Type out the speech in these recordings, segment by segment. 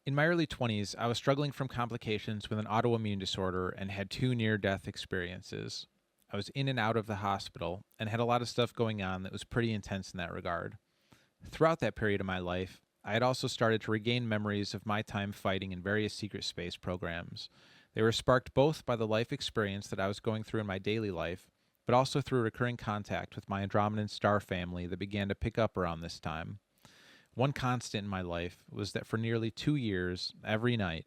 In my early 20s, I was struggling from complications with an autoimmune disorder and had two near-death experiences. I was in and out of the hospital and had a lot of stuff going on that was pretty intense in that regard. Throughout that period of my life, I had also started to regain memories of my time fighting in various secret space programs. They were sparked both by the life experience that I was going through in my daily life, but also through recurring contact with my Andromedan star family that began to pick up around this time. One constant in my life was that for nearly 2 years, every night,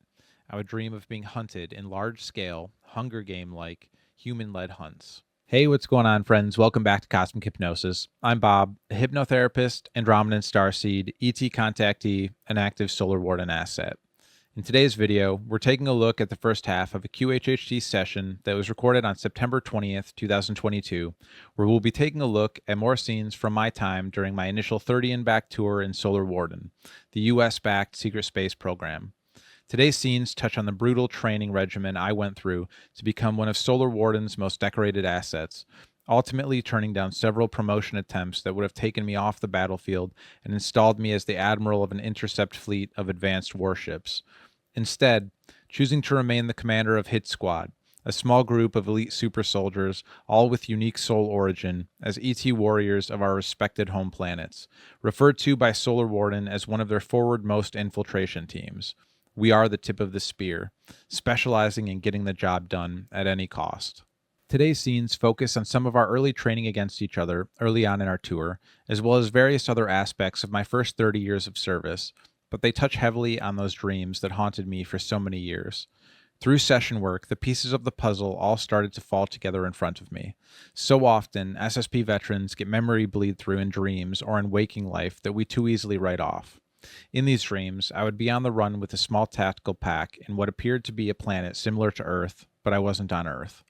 I would dream of being hunted in large scale, Hunger Game like, human led hunts. Hey, what's going on, friends? Welcome back to Cosmic Hypnosis. I'm Bob, a hypnotherapist, Andromedan starseed, ET contactee, and active Solar Warden asset. In today's video, we're taking a look at the first half of a QHHT session that was recorded on September 20th, 2022, where we'll be taking a look at more scenes from my time during my initial 30 and back tour in Solar Warden, the US-backed secret space program. Today's scenes touch on the brutal training regimen I went through to become one of Solar Warden's most decorated assets, ultimately turning down several promotion attempts that would have taken me off the battlefield and installed me as the admiral of an intercept fleet of advanced warships. Instead, choosing to remain the commander of HIIT Squad, a small group of elite super soldiers, all with unique soul origin, as ET warriors of our respected home planets, referred to by Solar Warden as one of their forward-most infiltration teams. We are the tip of the spear, specializing in getting the job done at any cost. Today's scenes focus on some of our early training against each other early on in our tour, as well as various other aspects of my first 30 years of service, but they touch heavily on those dreams that haunted me for so many years. Through session work, the pieces of the puzzle all started to fall together in front of me. So often, SSP veterans get memory bleed through in dreams or in waking life that we too easily write off. In these dreams, I would be on the run with a small tactical pack in what appeared to be a planet similar to Earth, but I wasn't on Earth.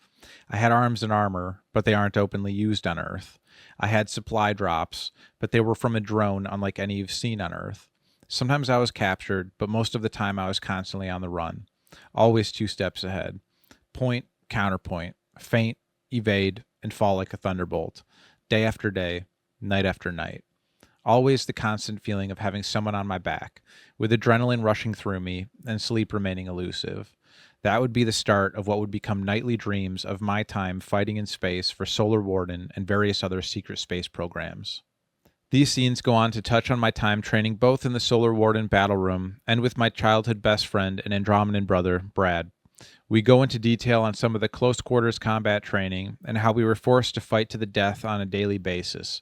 I had arms and armor, but they aren't openly used on Earth. I had supply drops, but they were from a drone unlike any you've seen on Earth. Sometimes I was captured, but most of the time I was constantly on the run. Always 2 steps ahead. Point, counterpoint, feint, evade, and fall like a thunderbolt. Day after day, night after night. Always the constant feeling of having someone on my back, with adrenaline rushing through me and sleep remaining elusive. That would be the start of what would become nightly dreams of my time fighting in space for Solar Warden and various other secret space programs. These scenes go on to touch on my time training both in the Solar Warden battle room and with my childhood best friend and Andromedan brother, Brad. We go into detail on some of the close quarters combat training and how we were forced to fight to the death on a daily basis.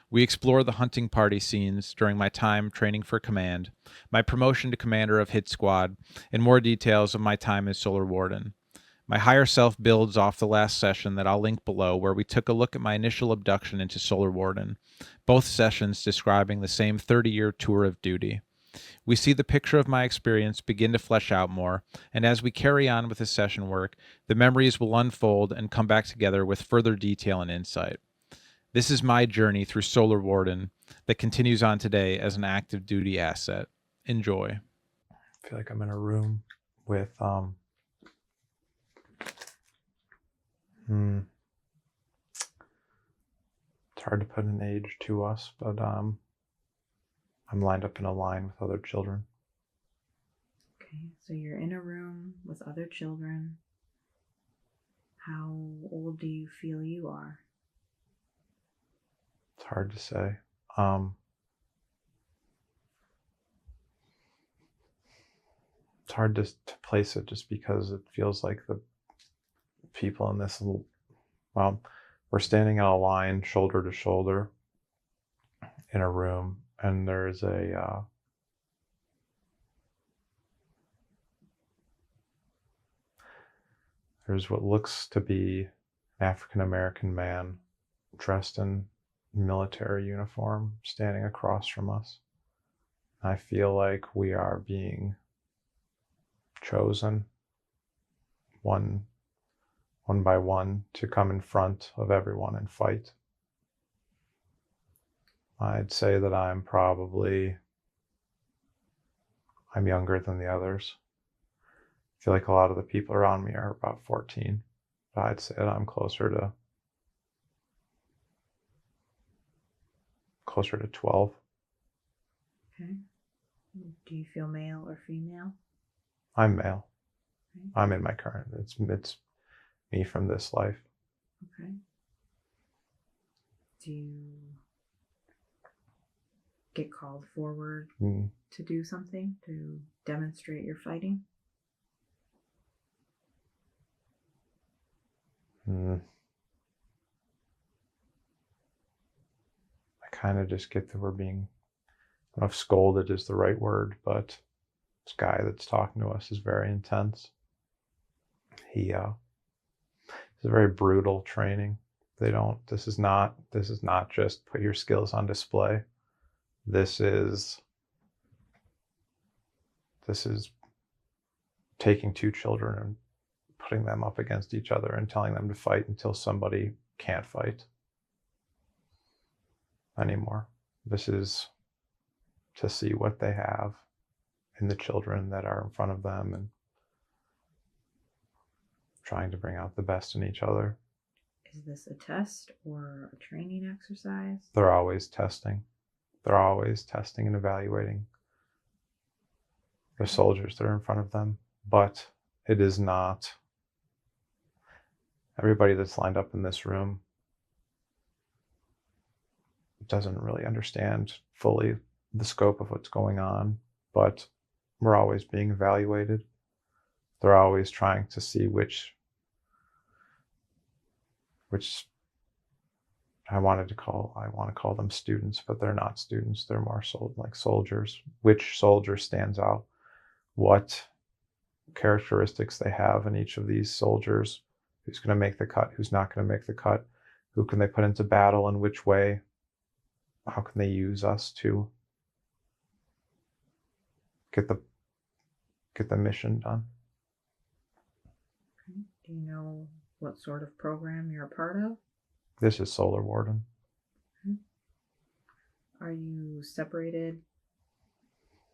We explore the hunting party scenes during my time training for command, my promotion to commander of HIIT Squad, and more details of my time as Solar Warden. My higher self builds off the last session that I'll link below, where we took a look at my initial abduction into Solar Warden, both sessions describing the same 30-year tour of duty. We see the picture of my experience begin to flesh out more, and as we carry on with the session work, the memories will unfold and come back together with further detail and insight. This is my journey through Solar Warden that continues on today as an active duty asset. Enjoy. I feel like I'm in a room with it's hard to put an age to us, but I'm lined up in a line with other children. Okay, so you're in a room with other children. How old do you feel you are? It's hard to say. It's hard to place it just because it feels like the people in this little, well, we're standing in a line shoulder to shoulder in a room, and there's there's what looks to be an African-American man dressed in military uniform standing across from us. I feel like we are being chosen one by one to come in front of everyone and fight. I'd say that I'm younger than the others. I feel like a lot of the people around me are about 14, but I'd say that I'm closer to 12. Okay. Do you feel male or female? I'm male. Okay. I'm in my current. It's me from this life. Okay. Do you get called forward to do something, to demonstrate your fighting? I kind of just get that we're being, I don't know if scolded is the right word, but this guy that's talking to us is very intense. It's a very brutal training. This is not just put your skills on display. This is taking two children and putting them up against each other and telling them to fight until somebody can't fight anymore. This is to see what they have in the children that are in front of them and trying to bring out the best in each other. Is this a test or a training exercise? They're always testing. They're always testing and evaluating the soldiers that are in front of them. But it is not everybody that's lined up in this room doesn't really understand fully the scope of what's going on, but we're always being evaluated. They're always trying to see which I want to call them students, but they're not students. They're more like soldiers. Which soldier stands out? What characteristics they have in each of these soldiers? Who's going to make the cut? Who's not going to make the cut? Who can they put into battle in which way? How can they use us to get the mission done? Okay. Do you know what sort of program you're a part of? This is Solar Warden. Okay. Are you separated?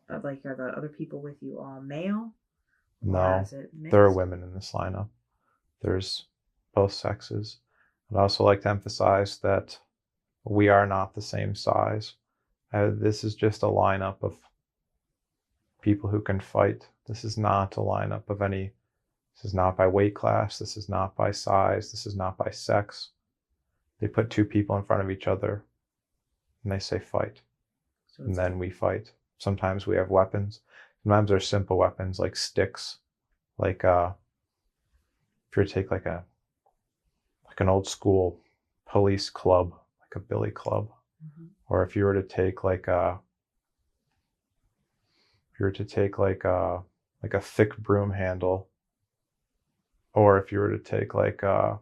Are the other people with you all male? No, there are women in this lineup. There's both sexes. I'd also like to emphasize that we are not the same size. This is just a lineup of people who can fight. This is not a lineup of any, this is not by weight class. This is not by size. This is not by sex. They put two people in front of each other and they say fight. And then we fight. Sometimes we have weapons. Sometimes they're simple weapons like sticks. Like if you were to take like an old school police club, like a billy club. Mm-hmm. Or if you were to take like a thick broom handle, or if you were to take like a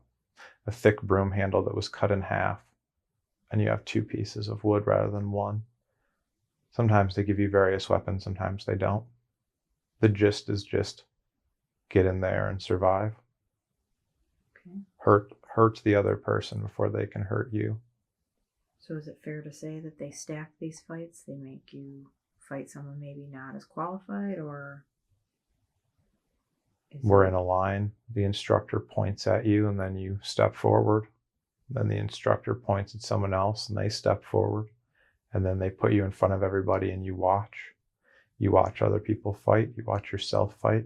thick broom handle that was cut in half and you have two pieces of wood rather than one. Sometimes they give you various weapons, sometimes they don't. The gist is just get in there and survive. Okay. Hurt the other person before they can hurt you. So is it fair to say that they stack these fights? They make you fight someone maybe not as qualified, or we're in a line. The instructor points at you and then you step forward. Then the instructor points at someone else and they step forward. And then they put you in front of everybody and you watch. You watch other people fight. You watch yourself fight.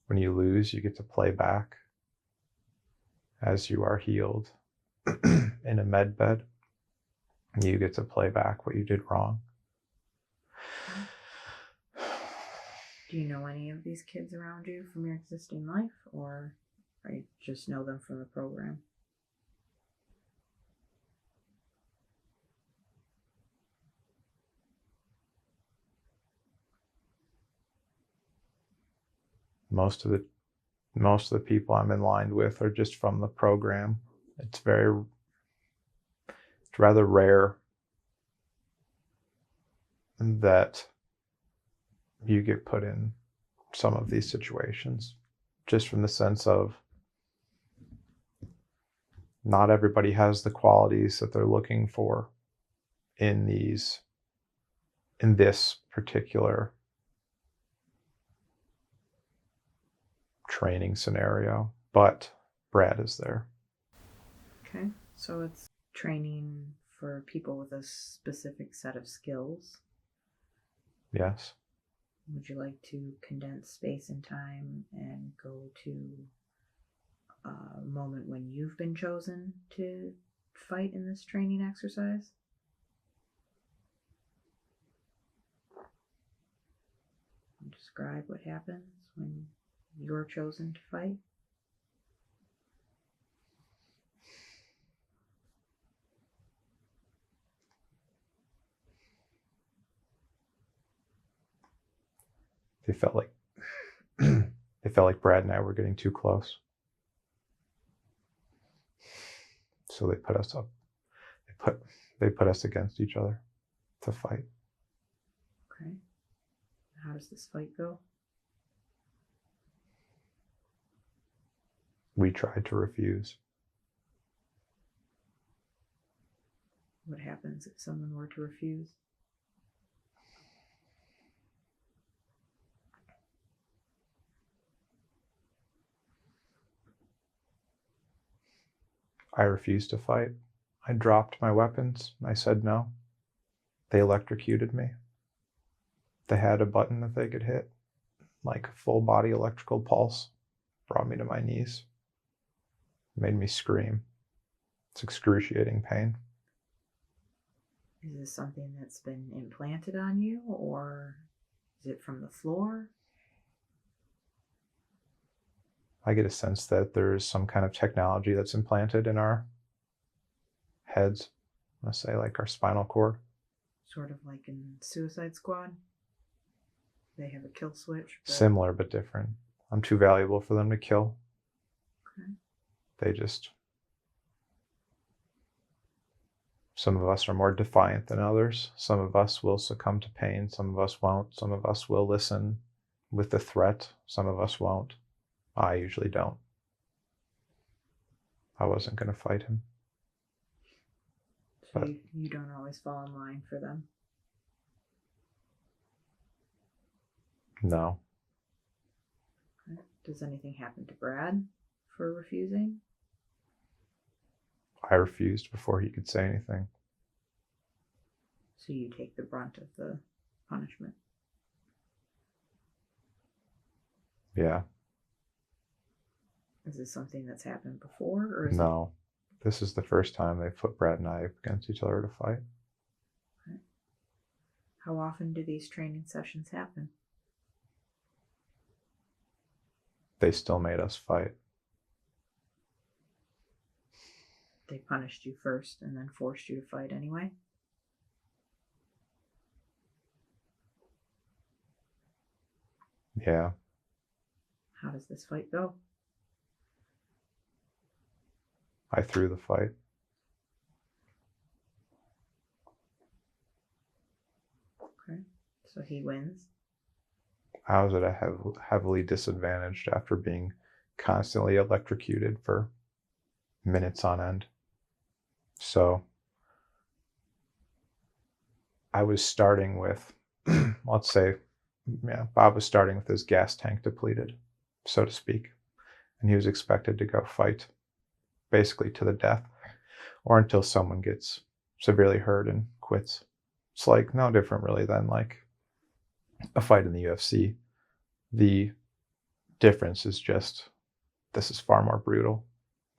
When you lose, you get to play back as you are healed in a med bed. You get to play back what you did wrong. Do you know any of these kids around you from your existing life, or you just know them from the program? Most of the people I'm in line with are just from the program. It's rather rare that you get put in some of these situations, just from the sense of not everybody has the qualities that they're looking for in this particular training scenario, but Brad is there. Okay, so it's training for people with a specific set of skills. Yes. Would you like to condense space and time and go to a moment when you've been chosen to fight in this training exercise? Describe what happens when you're chosen to fight. They felt like they felt like Brad and I were getting too close. So they put us up. They put us against each other to fight. Okay. How does this fight go? We tried to refuse. What happens if someone were to refuse? I refused to fight. I dropped my weapons. I said no. They electrocuted me. They had a button that they could hit, like a full body electrical pulse, brought me to my knees, made me scream. It's excruciating pain. Is this something that's been implanted on you, or is it from the floor? I get a sense that there's some kind of technology that's implanted in our heads. Let's say like our spinal cord. Sort of like in Suicide Squad. They have a kill switch. Similar but different. I'm too valuable for them to kill. Okay. They just... Some of us are more defiant than others. Some of us will succumb to pain. Some of us won't. Some of us will listen with the threat. Some of us won't. I usually don't. I wasn't going to fight him. So you don't always fall in line for them? No. Okay. Does anything happen to Brad for refusing? I refused before he could say anything. So you take the brunt of the punishment? Yeah. Is this something that's happened before, or is No. This is the first time they've put Brad and I against each other to fight. Okay. How often do these training sessions happen? They still made us fight. They punished you first and then forced you to fight anyway? Yeah. How does this fight go? I threw the fight. Okay. So he wins. I was at a heavily disadvantaged after being constantly electrocuted for minutes on end. So I was starting with, let's say, Bob was starting with his gas tank depleted, so to speak. And he was expected to go fight basically to the death or until someone gets severely hurt and quits. It's like no different really than like a fight in the UFC. The difference is just this is far more brutal.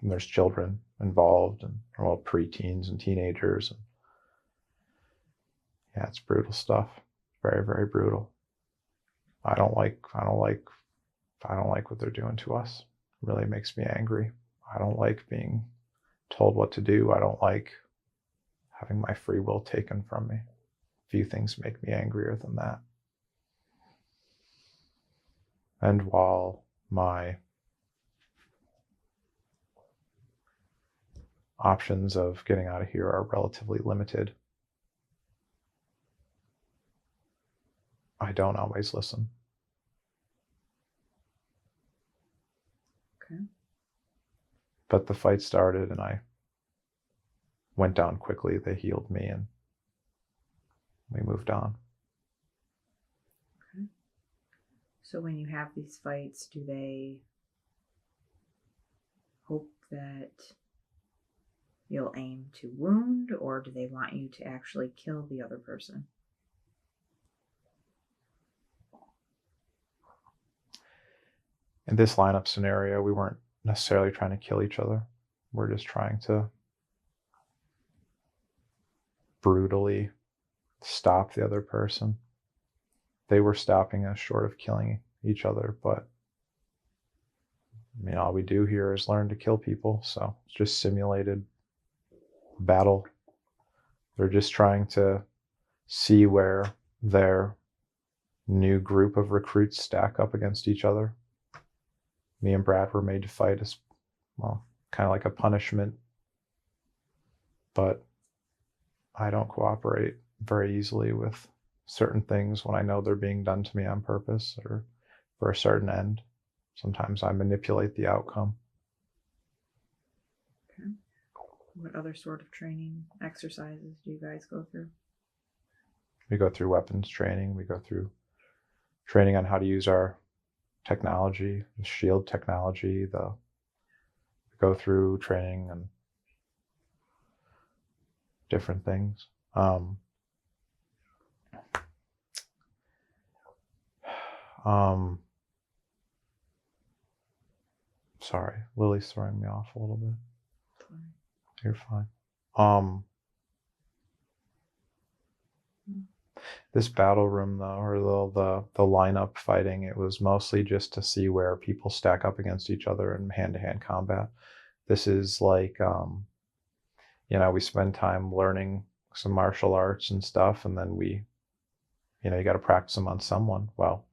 And there's children involved and well, preteens and teenagers. And yeah, it's brutal stuff. Very, very brutal. I don't like what they're doing to us. It really makes me angry. I don't like being told what to do. I don't like having my free will taken from me. Few things make me angrier than that. And while my options of getting out of here are relatively limited, I don't always listen. Okay. But the fight started and I went down quickly. They healed me and we moved on. Okay. So when you have these fights, do they hope that you'll aim to wound, or do they want you to actually kill the other person? in this lineup scenario, we weren't necessarily trying to kill each other. We're just trying to brutally stop the other person. They were stopping us short of killing each other, but I mean, all we do here is learn to kill people, so it's just simulated battle. They're just trying to see where their new group of recruits stack up against each other. Me and Brad were made to fight as well, kind of like a punishment, but I don't cooperate very easily with certain things when I know they're being done to me on purpose or for a certain end. Sometimes I manipulate the outcome. Okay. What other sort of training exercises do you guys go through? We go through weapons training. We go through training on how to use our technology, the shield technology. We go through training and different things. Sorry, Lily's throwing me off a little bit. Fine. You're fine. This battle room though, or the lineup fighting, it was mostly just to see where people stack up against each other in hand-to-hand combat. This is like, we spend time learning some martial arts and stuff, and then you got to practice them on someone. Well,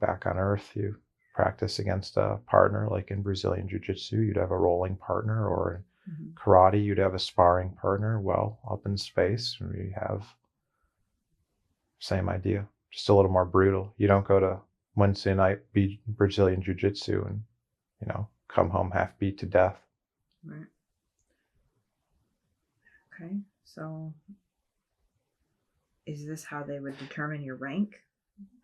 back on Earth, you practice against a partner, like in Brazilian Jiu-Jitsu, you'd have a rolling partner, or in karate, you'd have a sparring partner. Well, up in space, we have same idea, just a little more brutal. You don't go to Wednesday night be Brazilian Jiu-Jitsu and, come home half beat to death. Right. Okay, so is this how they would determine your rank?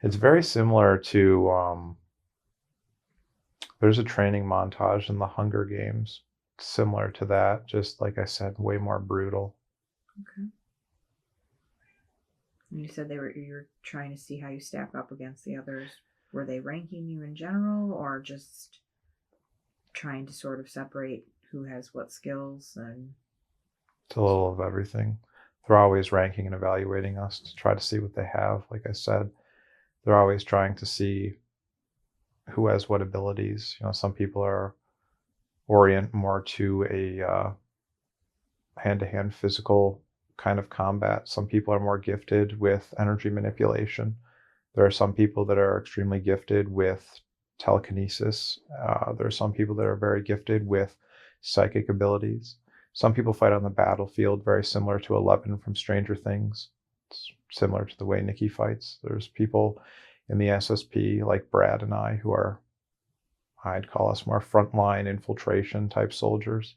It's very similar to, there's a training montage in the Hunger Games, similar to that, just like I said, way more brutal. Okay. And you said you're trying to see how you stack up against the others. Were they ranking you in general, or just trying to sort of separate who has what skills? And it's a little of everything. They're always ranking and evaluating us to try to see what they have. Like I said, they're always trying to see who has what abilities. Some people are orient more to a hand-to-hand physical kind of combat. Some people are more gifted with energy manipulation. There are some people that are extremely gifted with telekinesis. There are some people that are very gifted with psychic abilities. Some people fight on the battlefield very similar to Eleven from Stranger Things. It's similar to the way Nikki fights. There's people in the SSP like Brad and I who are, I'd call us more frontline infiltration type soldiers.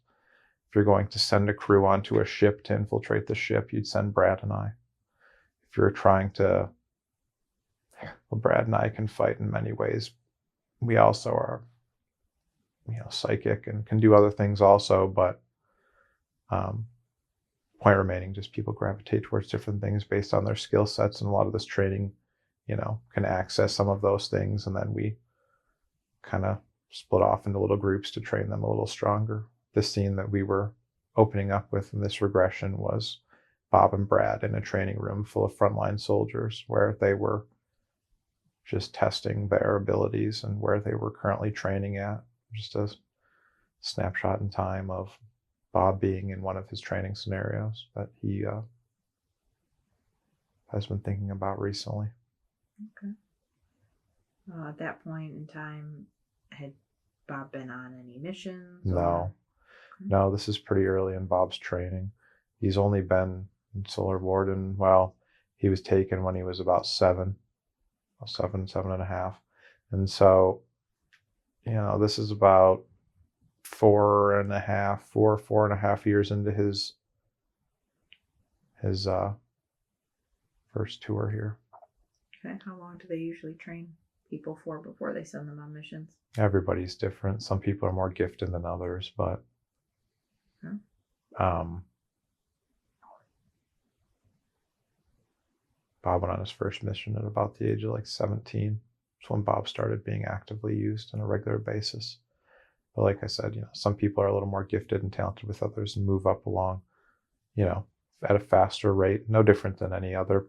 If you're going to send a crew onto a ship to infiltrate the ship, you'd send Brad and I. If you're trying to, well, Brad and I can fight in many ways. We also are, psychic and can do other things also, but point remaining, just people gravitate towards different things based on their skill sets, and a lot of this training, can access some of those things, and then we kind of split off into little groups to train them a little stronger. The scene that we were opening up with in this regression was Bob and Brad in a training room full of frontline soldiers where they were just testing their abilities and where they were currently training at. Just a snapshot in time of Bob being in one of his training scenarios that he has been thinking about recently. Okay. At that point in time, had Bob been on any missions? No. No, this is pretty early in Bob's training. He's only been in Solar Warden. Well, he was taken when he was about 7 and a half. And so, this is about 4.5 years into his first tour here. Okay. How long do they usually train people for before they send them on missions? Everybody's different. Some people are more gifted than others, but Bob went on his first mission at about the age of 17, It's when Bob started being actively used on a regular basis. But like I said, some people are a little more gifted and talented with others and move up along, at a faster rate, no different than any other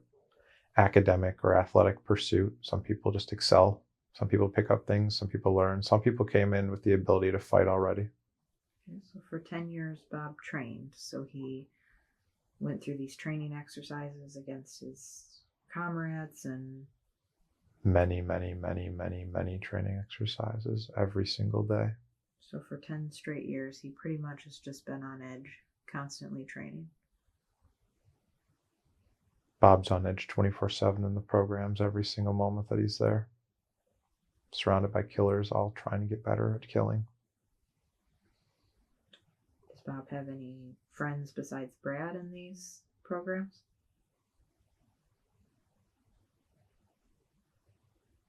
academic or athletic pursuit. Some people just excel. Some people pick up things. Some people learn. Some people came in with the ability to fight already. Okay, so for 10 years, Bob trained. So he went through these training exercises against his comrades and Many, many, many, many, many training exercises every single day. so for 10 straight years, he pretty much has just been on edge, constantly training. Bob's on edge 24/7 in the programs every single moment that he's there. Surrounded by killers, all trying to get better at killing. Does Bob have any friends besides Brad in these programs?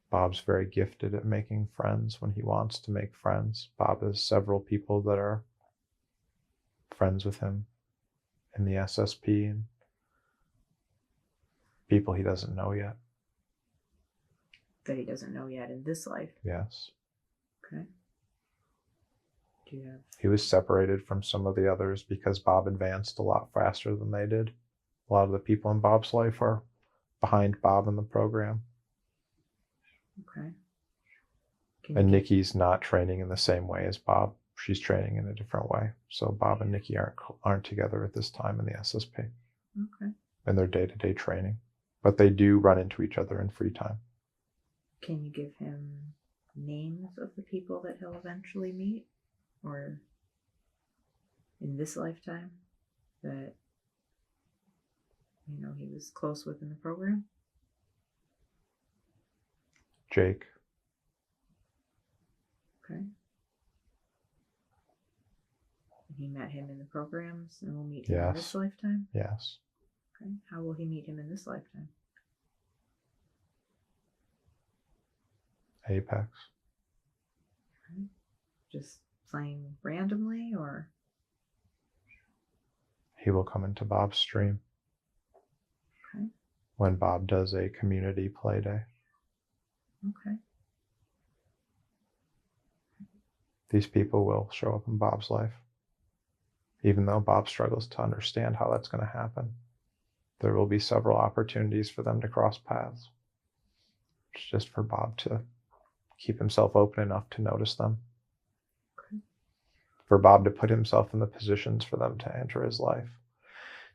Bob's very gifted at making friends when he wants to make friends. Bob has several people that are friends with him in the SSP and people he doesn't know yet. That he doesn't know yet in this life. Yes. Okay. Do you have... He was separated from some of the others because Bob advanced a lot faster than they did. A lot of the people in Bob's life are behind Bob in the program. Okay. And Nikki's not training in the same way as Bob. She's training in a different way. So Bob and Nikki aren't together at this time in the SSP. Okay. In their day-to-day training. But they do run into each other in free time. Can you give him names of the people that he'll eventually meet? Or in this lifetime that, he was close with in the program? Jake. Okay. He met him in the programs and will meet him in this lifetime? Yes. Okay. How will he meet him in this lifetime? Apex. Okay. Just playing randomly, or? He will come into Bob's stream. Okay. When Bob does a community play day. Okay. These people will show up in Bob's life. Even though Bob struggles to understand how that's going to happen, there will be several opportunities for them to cross paths. It's just for Bob to keep himself open enough to notice them. Okay. For Bob to put himself in the positions for them to enter his life.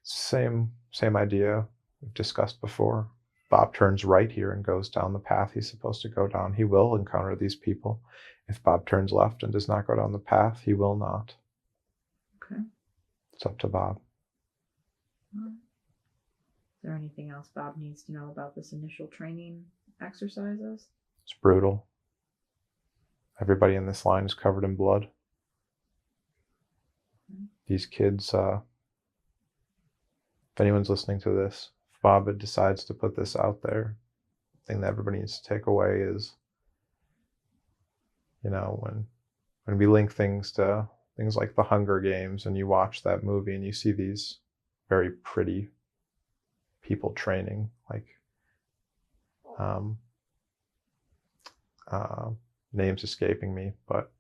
Same idea we've discussed before. Bob turns right here and goes down the path he's supposed to go down. He will encounter these people. If Bob turns left and does not go down the path, he will not. Okay. It's up to Bob. All right. Is there anything else Bob needs to know about this initial training exercises? It's brutal. Everybody in this line is covered in blood. Okay. These kids, if anyone's listening to this, if Bob decides to put this out there, the thing that everybody needs to take away is, when we link things to things like the Hunger Games and you watch that movie and you see these very pretty people training, like names escaping me, but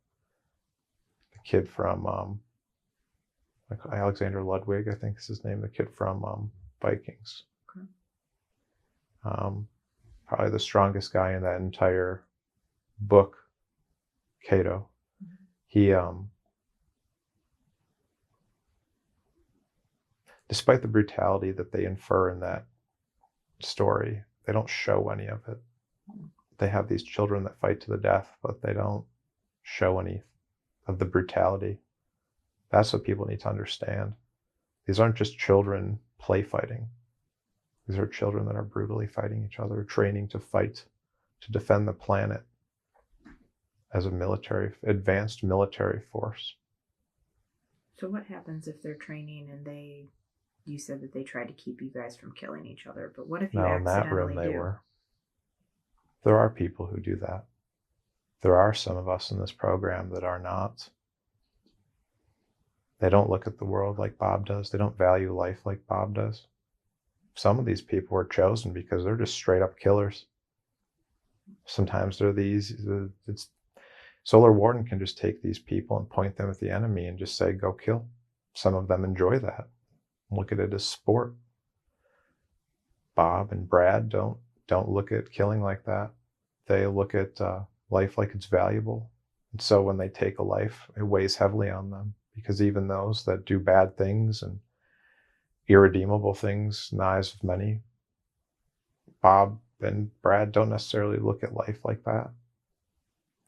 the kid from like Alexander Ludwig, I think is his name, the kid from Vikings. Okay. Probably the strongest guy in that entire book, Cato. Mm-hmm. He despite the brutality that they infer in that story, they don't show any of it. They have these children that fight to the death, but they don't show any of the brutality. That's what people need to understand. These aren't just children play fighting. These are children that are brutally fighting each other, training to fight, to defend the planet as a advanced military force. So what happens if they're training and you said that they tried to keep you guys from killing each other, but what if you Now, in that accidentally room they do? were. There are people who do that. There are some of us in this program that are not. They don't look at the world like Bob does. They don't value life like Bob does. Some of these people were chosen because they're just straight up killers. Sometimes they're it's Solar Warden can just take these people and point them at the enemy and just say, go kill. Some of them enjoy that. Look at it as sport. Bob and Brad don't look at killing like that. They look at life like it's valuable. And so when they take a life, it weighs heavily on them, because even those that do bad things and irredeemable things in the eyes of many, Bob and Brad don't necessarily look at life like that.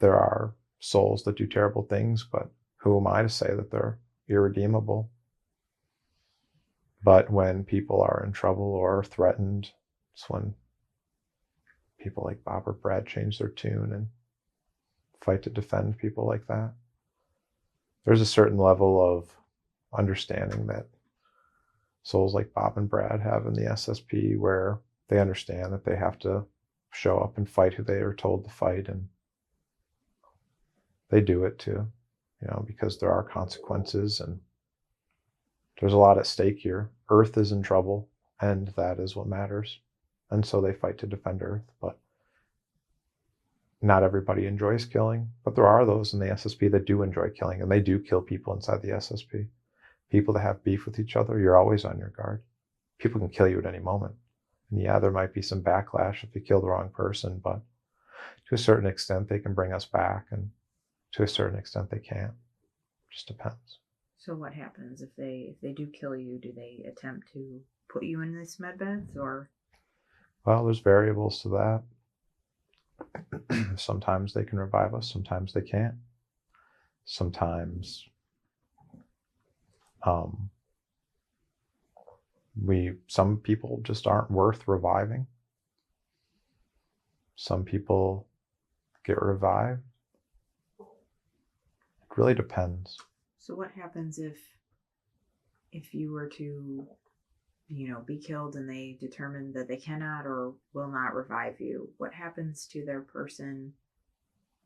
There are souls that do terrible things, but who am I to say that they're irredeemable? But when people are in trouble or threatened, it's when people like Bob or Brad change their tune and fight to defend people like that. There's a certain level of understanding that souls like Bob and Brad have in the SSP, where they understand that they have to show up and fight who they are told to fight, and they do it too, because there are consequences and there's a lot at stake here. Earth is in trouble, and that is what matters. And so they fight to defend Earth. But not everybody enjoys killing, but there are those in the SSP that do enjoy killing, and they do kill people inside the SSP. People that have beef with each other, you're always on your guard. People can kill you at any moment. And yeah, there might be some backlash if you kill the wrong person, but to a certain extent, they can bring us back, and to a certain extent, they can't. It just depends. So what happens if they do kill you? Do they attempt to put you in these med beds, or? Well, there's variables to that. Sometimes they can revive us, sometimes they can't. Sometimes some people just aren't worth reviving. Some people get revived. It really depends. So what happens if you were to, be killed and they determine that they cannot or will not revive you? What happens to their person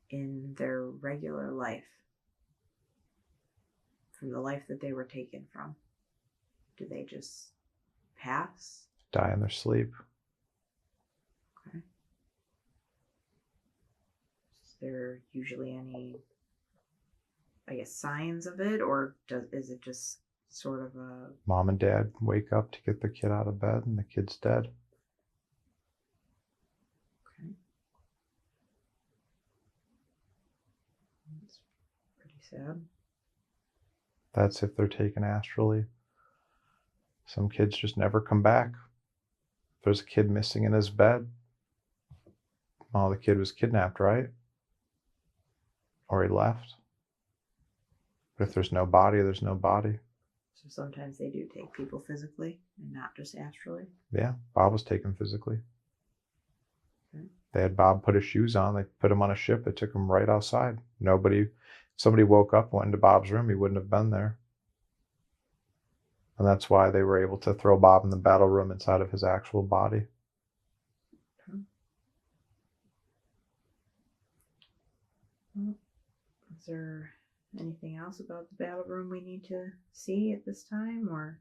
in their regular life, from the life that they were taken from? Do they just pass? Die in their sleep. Okay. Is there usually any, signs of it, or is it just sort of a... Mom and dad wake up to get the kid out of bed and the kid's dead. Okay. That's pretty sad. That's if they're taken astrally. Some kids just never come back. There's a kid missing in his bed. Oh, the kid was kidnapped, right? Or he left. But if there's no body, there's no body. So sometimes they do take people physically and not just astrally? Yeah, Bob was taken physically. Okay. They had Bob put his shoes on. They put him on a ship. They took him right outside. Somebody woke up, went into Bob's room, he wouldn't have been there. And that's why they were able to throw Bob in the battle room inside of his actual body. Okay. Well, is there anything else about the battle room we need to see at this time, or?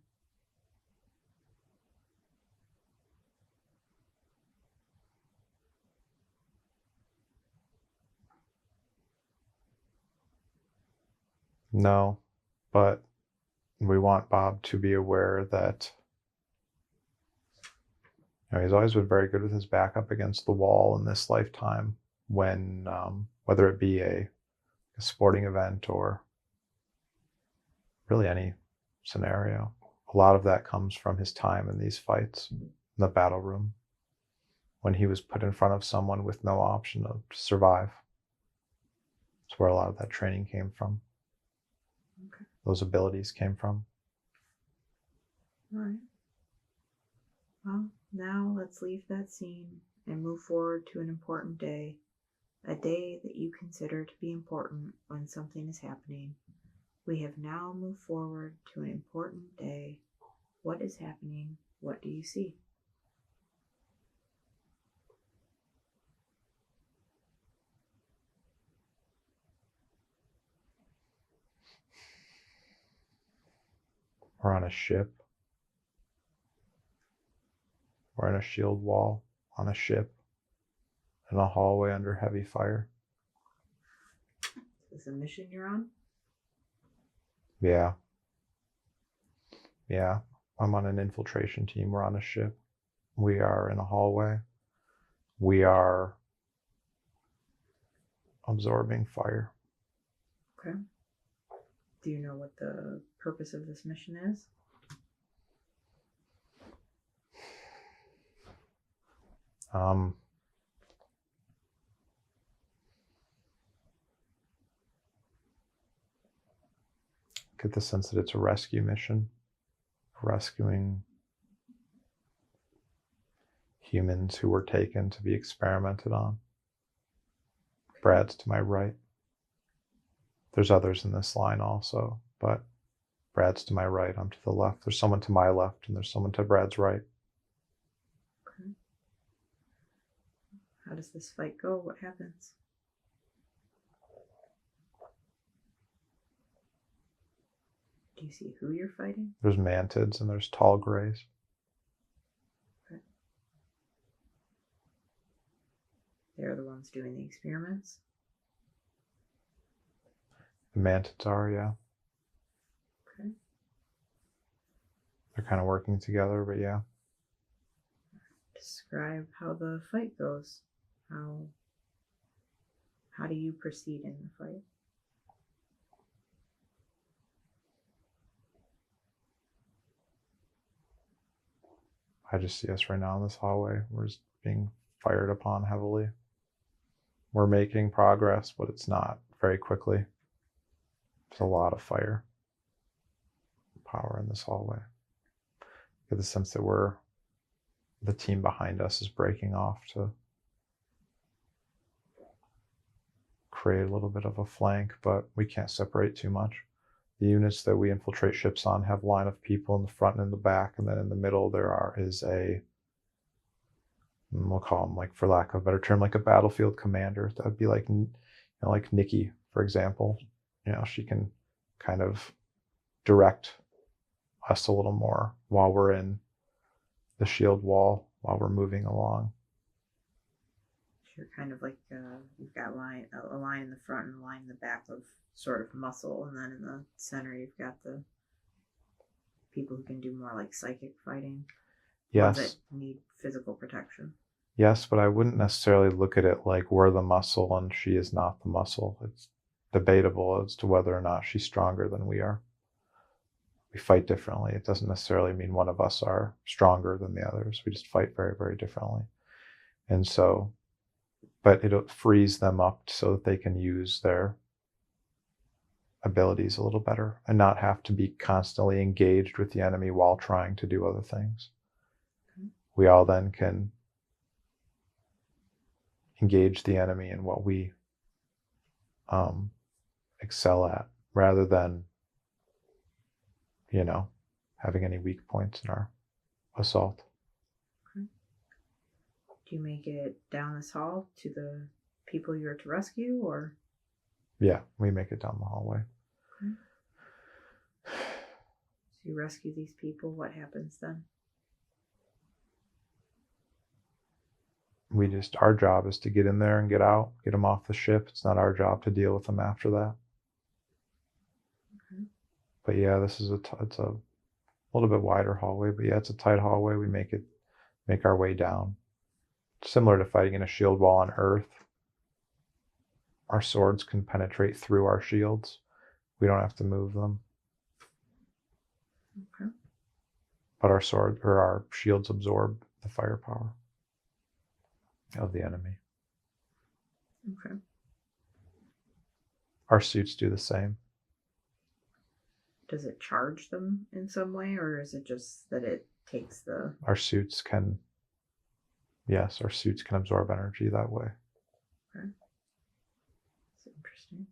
No, but we want Bob to be aware that he's always been very good with his back up against the wall in this lifetime, when whether it be a sporting event or really any scenario. A lot of that comes from his time in these fights in the battle room, when he was put in front of someone with no option to survive. That's where a lot of that training came from. Okay. Those abilities came from. All right. Well, now let's leave that scene and move forward to an important day. A day that you consider to be important when something is happening. We have now moved forward to an important day. What is happening? What do you see? We're on a ship. We're in a shield wall on a ship. in a hallway under heavy fire. Is this a mission you're on? Yeah. Yeah. I'm on an infiltration team. We're on a ship. We are in a hallway. We are absorbing fire. Okay. Do you know what the purpose of this mission is? Get the sense that it's a rescue mission, rescuing humans who were taken to be experimented on. Brad's to my right. There's others in this line also, but Brad's to my right, I'm to the left. There's someone to my left, and there's someone to Brad's right. Okay. How does this fight go? What happens? Do you see who you're fighting? There's Mantids and there's tall grays. Okay. They're the ones doing the experiments? The Mantids are, yeah. Okay. They're kind of working together, but yeah. Describe how the fight goes. How do you proceed in the fight? I just see us right now in this hallway. We're just being fired upon heavily. We're making progress, but it's not very quickly. There's a lot of fire power in this hallway. Get the sense that the team behind us is breaking off to create a little bit of a flank, but we can't separate too much. The units that we infiltrate ships on have line of people in the front and in the back, and then in the middle is we'll call them, like, for lack of a better term, like a battlefield commander. That would be like, like Nikki, for example. She can kind of direct us a little more while we're in the shield wall, while we're moving along. You're kind of like you've got a line in the front and a line in the back of sort of muscle, and then in the center you've got the people who can do more like psychic fighting. Yes. Ones that need physical protection. Yes, but I wouldn't necessarily look at it like we're the muscle and she is not the muscle. It's debatable as to whether or not she's stronger than we are. We fight differently. It doesn't necessarily mean one of us are stronger than the others. We just fight very, very differently. And so, but it frees them up so that they can use their abilities a little better and not have to be constantly engaged with the enemy while trying to do other things. Okay. We all then can engage the enemy in what we excel at, rather than having any weak points in our assault. Okay. Do you make it down this hall to the people you're to rescue, or? Yeah, we make it down the hallway. Okay. So you rescue these people. What happens then? Our job is to get in there and get out, get them off the ship. It's not our job to deal with them after that. Okay. But yeah, this is it's a little bit wider hallway, but yeah, it's a tight hallway. We make our way down. Similar to fighting in a shield wall on Earth. Our swords can penetrate through our shields. We don't have to move them. Okay. But our shields absorb the firepower of the enemy. Okay. Our suits do the same. Does it charge them in some way, or is it just that it takes the... Our suits can absorb energy that way. Okay. That's interesting.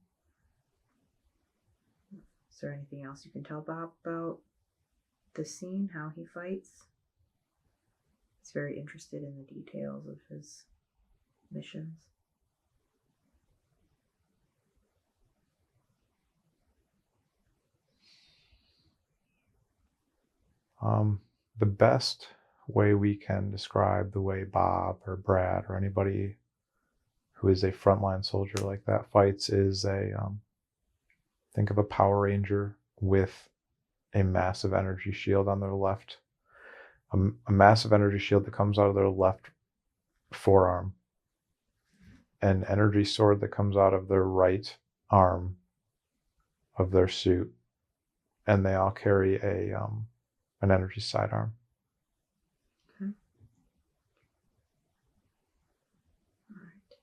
Is there anything else you can tell Bob about the scene, how he fights? He's very interested in the details of his missions. The best way we can describe the way Bob or Brad or anybody who is a frontline soldier like that fights is think of a Power Ranger with a massive energy shield on their left, a massive energy shield that comes out of their left forearm, an energy sword that comes out of their right arm of their suit, and they all carry an energy sidearm. Okay. All right.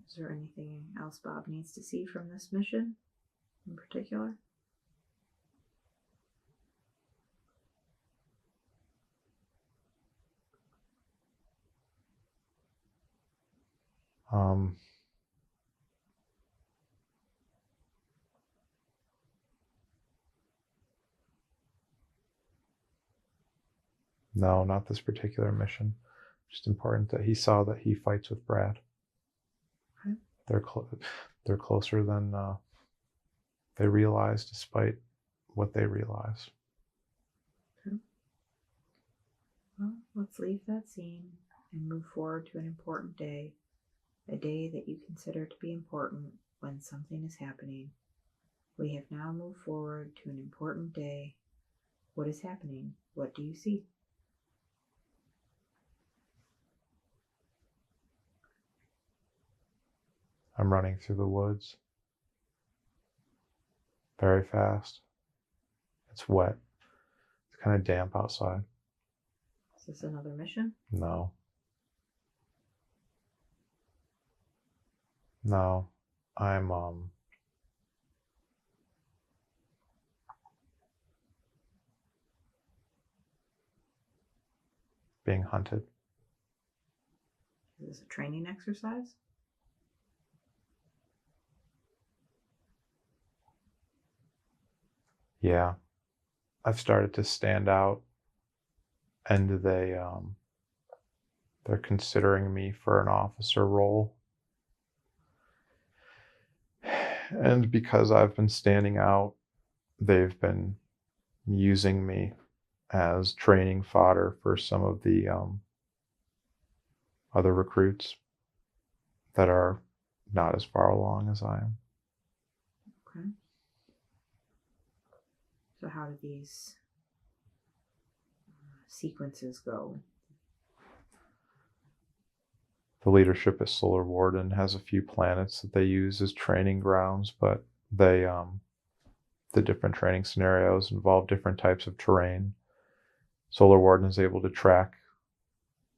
Is there anything else Bob needs to see from this mission in particular? No, not this particular mission. Just important that he saw that he fights with Brad. Okay. They're closer than they realize, despite what they realize. Okay. Well, let's leave that scene and move forward to an important day, a day that you consider to be important when something is happening. We have now moved forward to an important day. What is happening? What do you see? I'm running through the woods very fast. It's wet. It's kind of damp outside. Is this another mission? No. No. I'm being hunted. Is this a training exercise? Yeah. I've started to stand out, and they're considering me for an officer role. And because I've been standing out, they've been using me as training fodder for some of the other recruits that are not as far along as I am. Okay. So how do these sequences go? The leadership at Solar Warden has a few planets that they use as training grounds, but they the different training scenarios involve different types of terrain. Solar Warden is able to track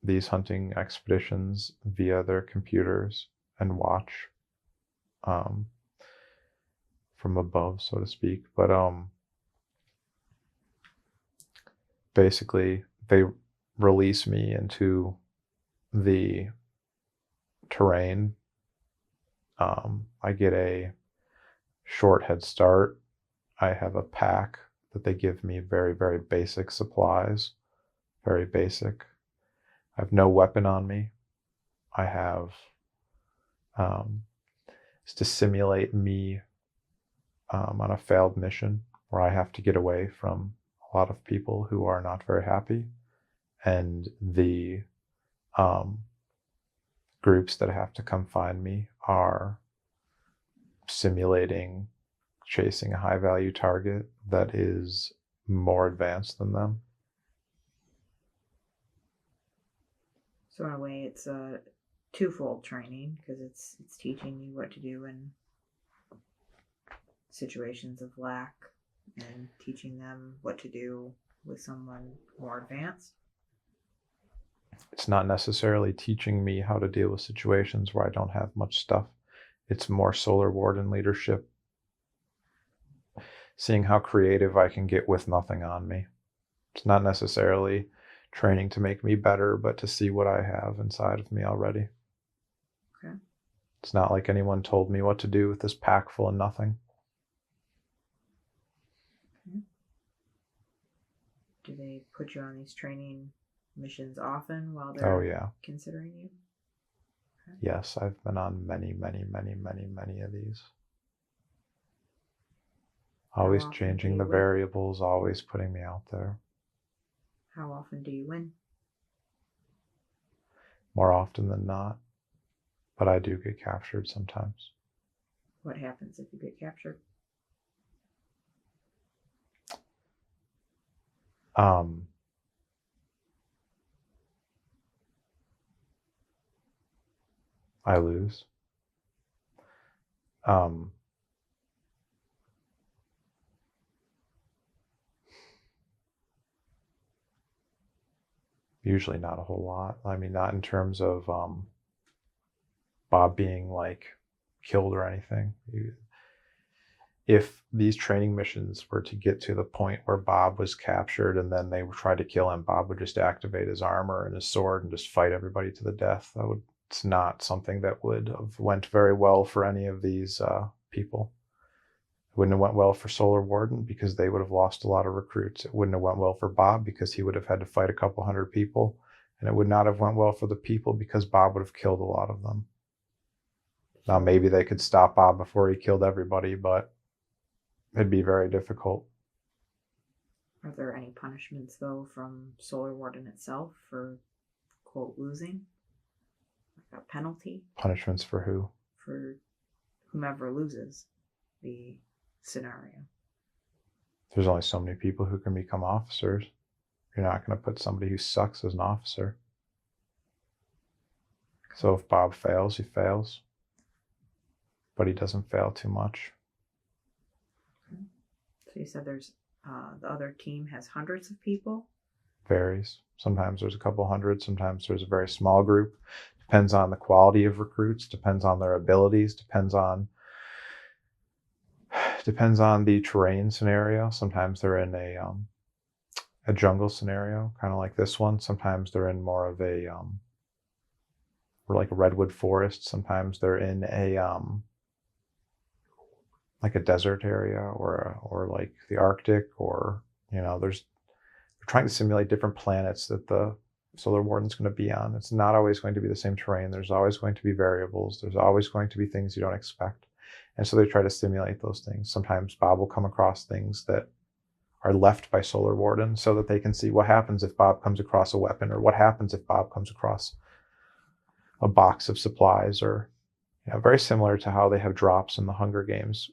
these hunting expeditions via their computers and watch from above, so to speak. But basically they release me into the terrain. I get a short head start. I have a pack that they give me, very, very basic supplies, very basic. I have no weapon on me. I have, it's to simulate me on a failed mission where I have to get away from a lot of people who are not very happy, and the groups that have to come find me are simulating chasing a high value target that is more advanced than them. So in a way, it's a twofold training, because it's teaching you what to do in situations of lack and teaching them what to do with someone more advanced. It's not necessarily teaching me how to deal with situations where I don't have much stuff. It's more Solar Warden leadership, seeing how creative I can get with nothing on me. It's not necessarily training to make me better, but to see what I have inside of me already. Okay. It's not like anyone told me what to do with this pack full of nothing. Okay. Do they put you on these training missions often while they're considering you? Okay. Yes, I've been on many, many, many, many, many of these. Always changing the variables, always putting me out there. How often do you win? More often than not. but I do get captured sometimes. What happens if you get captured? I lose. Usually not a whole lot. I mean, not in terms of Bob being like killed or anything. If these training missions were to get to the point where Bob was captured and then they tried to kill him, Bob would just activate his armor and his sword and just fight everybody to the death. It's not something that would have went very well for any of these people. It wouldn't have went well for Solar Warden because they would have lost a lot of recruits. It wouldn't have went well for Bob because he would have had to fight a couple hundred people. And it would not have went well for the people because Bob would have killed a lot of them. Now, maybe they could stop Bob before he killed everybody, but it'd be very difficult. Are there any punishments, though, from Solar Warden itself for, quote, losing? Like a penalty? Punishments for who? For whomever loses the scenario. There's only so many people who can become officers. You're not going to put somebody who sucks as an officer. So if Bob fails, he fails. But he doesn't fail too much. Okay. So you said there's the other team has hundreds of people? Varies. Sometimes there's a couple hundred. Sometimes there's a very small group. Depends on the quality of recruits. Depends on their abilities. Depends on the terrain scenario. Sometimes they're in a jungle scenario, kind of like this one. Sometimes they're in more of a or like a redwood forest. Sometimes they're in a like a desert area or like the Arctic, or we're trying to simulate different planets that the Solar Warden's going to be on. It's not always going to be the same terrain. There's always going to be variables. There's always going to be things you don't expect. And so they try to simulate those things. Sometimes Bob will come across things that are left by Solar Warden so that they can see what happens if Bob comes across a weapon, or what happens if Bob comes across a box of supplies, or very similar to how they have drops in the Hunger Games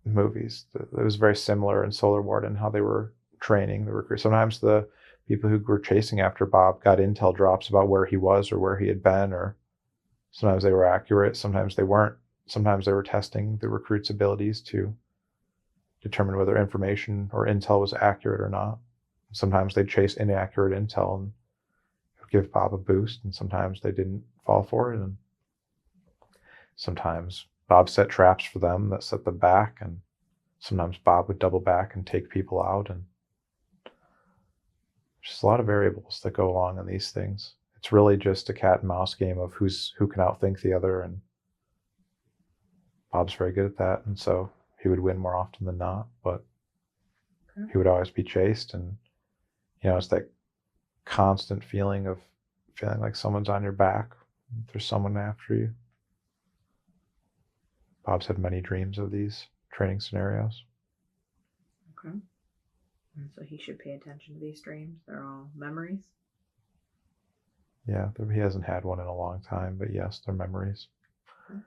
movies. It was very similar in Solar Warden how they were training the recruits. Sometimes the people who were chasing after Bob got intel drops about where he was or where he had been, or sometimes they were accurate, sometimes they weren't. Sometimes they were testing the recruits' abilities to determine whether information or intel was accurate or not. Sometimes they'd chase inaccurate intel and give Bob a boost, and sometimes they didn't fall for it. And sometimes Bob set traps for them that set them back, and sometimes Bob would double back and take people out. And there's a lot of variables that go along in these things. It's really just a cat and mouse game of who can outthink the other, and Bob's very good at that, and so he would win more often than not, but he would always be chased. And it's that constant feeling like someone's on your back. There's someone after you. Bob's had many dreams of these training scenarios. Okay. And so he should pay attention to these dreams. They're all memories? Yeah, he hasn't had one in a long time, but yes, they're memories. Okay.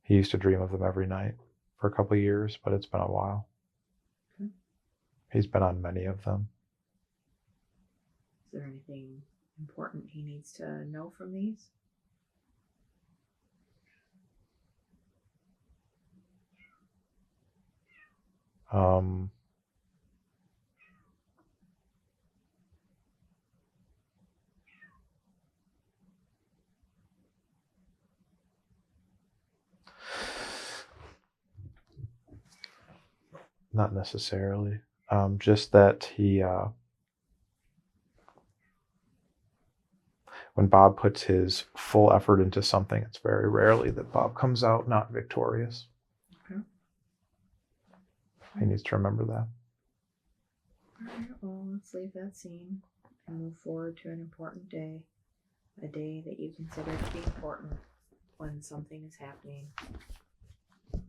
He used to dream of them every night for a couple of years, but it's been a while. Okay. He's been on many of them. Is there anything important he needs to know from these? Not necessarily. Just that he, when Bob puts his full effort into something, it's very rarely that Bob comes out not victorious. Okay. He needs to remember that. All right, well, let's leave that scene and move forward to an important day. A day that you consider to be important when something is happening.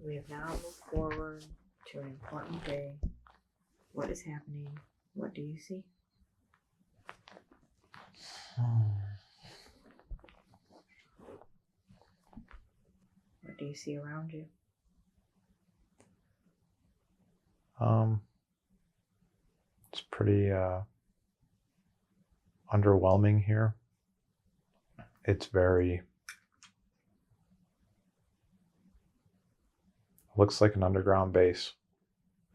We have now moved forward to an important day. What is happening? What do you see? do you see around you? It's pretty underwhelming here. It's very, looks like an underground base.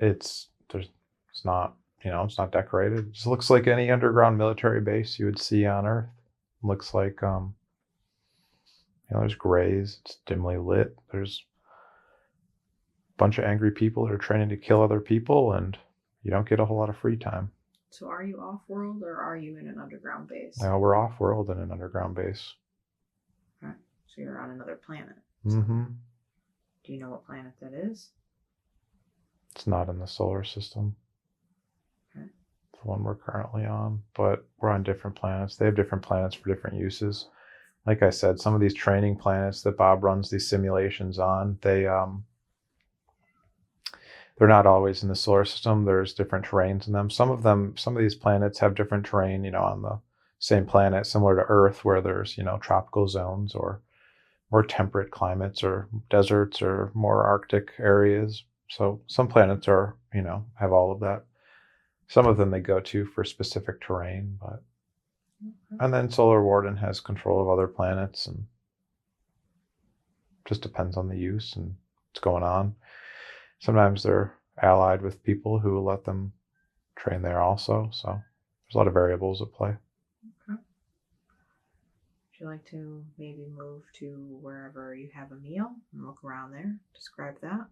It's not, it's not decorated. It just looks like any underground military base you would see on Earth. It looks like, there's grays. It's dimly lit. There's a bunch of angry people that are training to kill other people, and you don't get a whole lot of free time. So are you off-world or are you in an underground base? Now we're off-world in an underground base. Okay. So you're on another planet. Mm-hmm. Do you know what planet that is? It's not in the solar system. Okay. The one we're currently on, but we're on different planets. They have different planets for different uses. Like I said, some of these training planets that Bob runs these simulations on, they're not always in the solar system. There's different terrains in them. Some of these planets have different terrain, on the same planet, similar to Earth, where there's, tropical zones or more temperate climates or deserts or more Arctic areas. So some planets are, have all of that. Some of them they go to for specific terrain, but and then Solar Warden has control of other planets, and just depends on the use and what's going on. Sometimes they're allied with people who will let them train there also. So there's a lot of variables at play. Okay. Would you like to maybe move to wherever you have a meal and look around there? Describe that.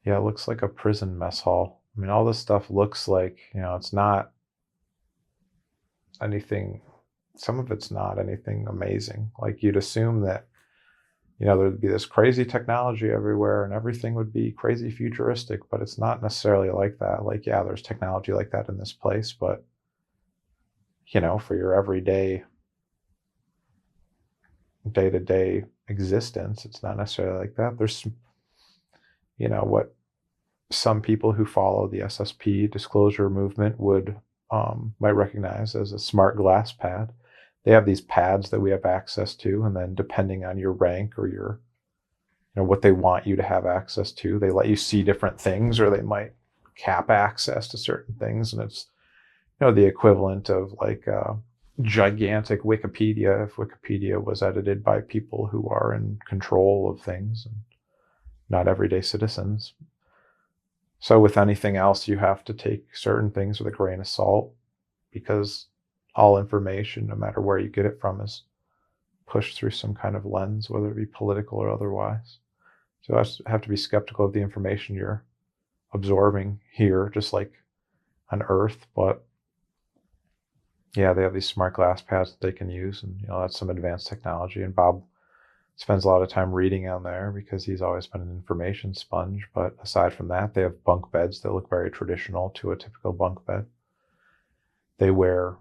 Yeah, it looks like a prison mess hall. I mean, all this stuff looks like, it's not anything, some of it's not anything amazing. Like you'd assume that, there'd be this crazy technology everywhere and everything would be crazy futuristic, but it's not necessarily like that. Like, yeah, there's technology like that in this place, but, for your everyday, day-to-day existence, it's not necessarily like that. There's, what some people who follow the SSP disclosure movement would might recognize as a smart glass pad. They have these pads that we have access to, and then depending on your rank or your, what they want you to have access to, they let you see different things, or they might cap access to certain things. And it's, the equivalent of like gigantic Wikipedia if Wikipedia was edited by people who are in control of things and not everyday citizens. So with anything else, you have to take certain things with a grain of salt, because all information, no matter where you get it from, is pushed through some kind of lens, whether it be political or otherwise. So I have to be skeptical of the information you're absorbing here, just like on Earth. But yeah, they have these smart glass pads that they can use, and that's some advanced technology. And Bob spends a lot of time reading on there because he's always been an information sponge. But aside from that, they have bunk beds that look very traditional to a typical bunk bed. They wear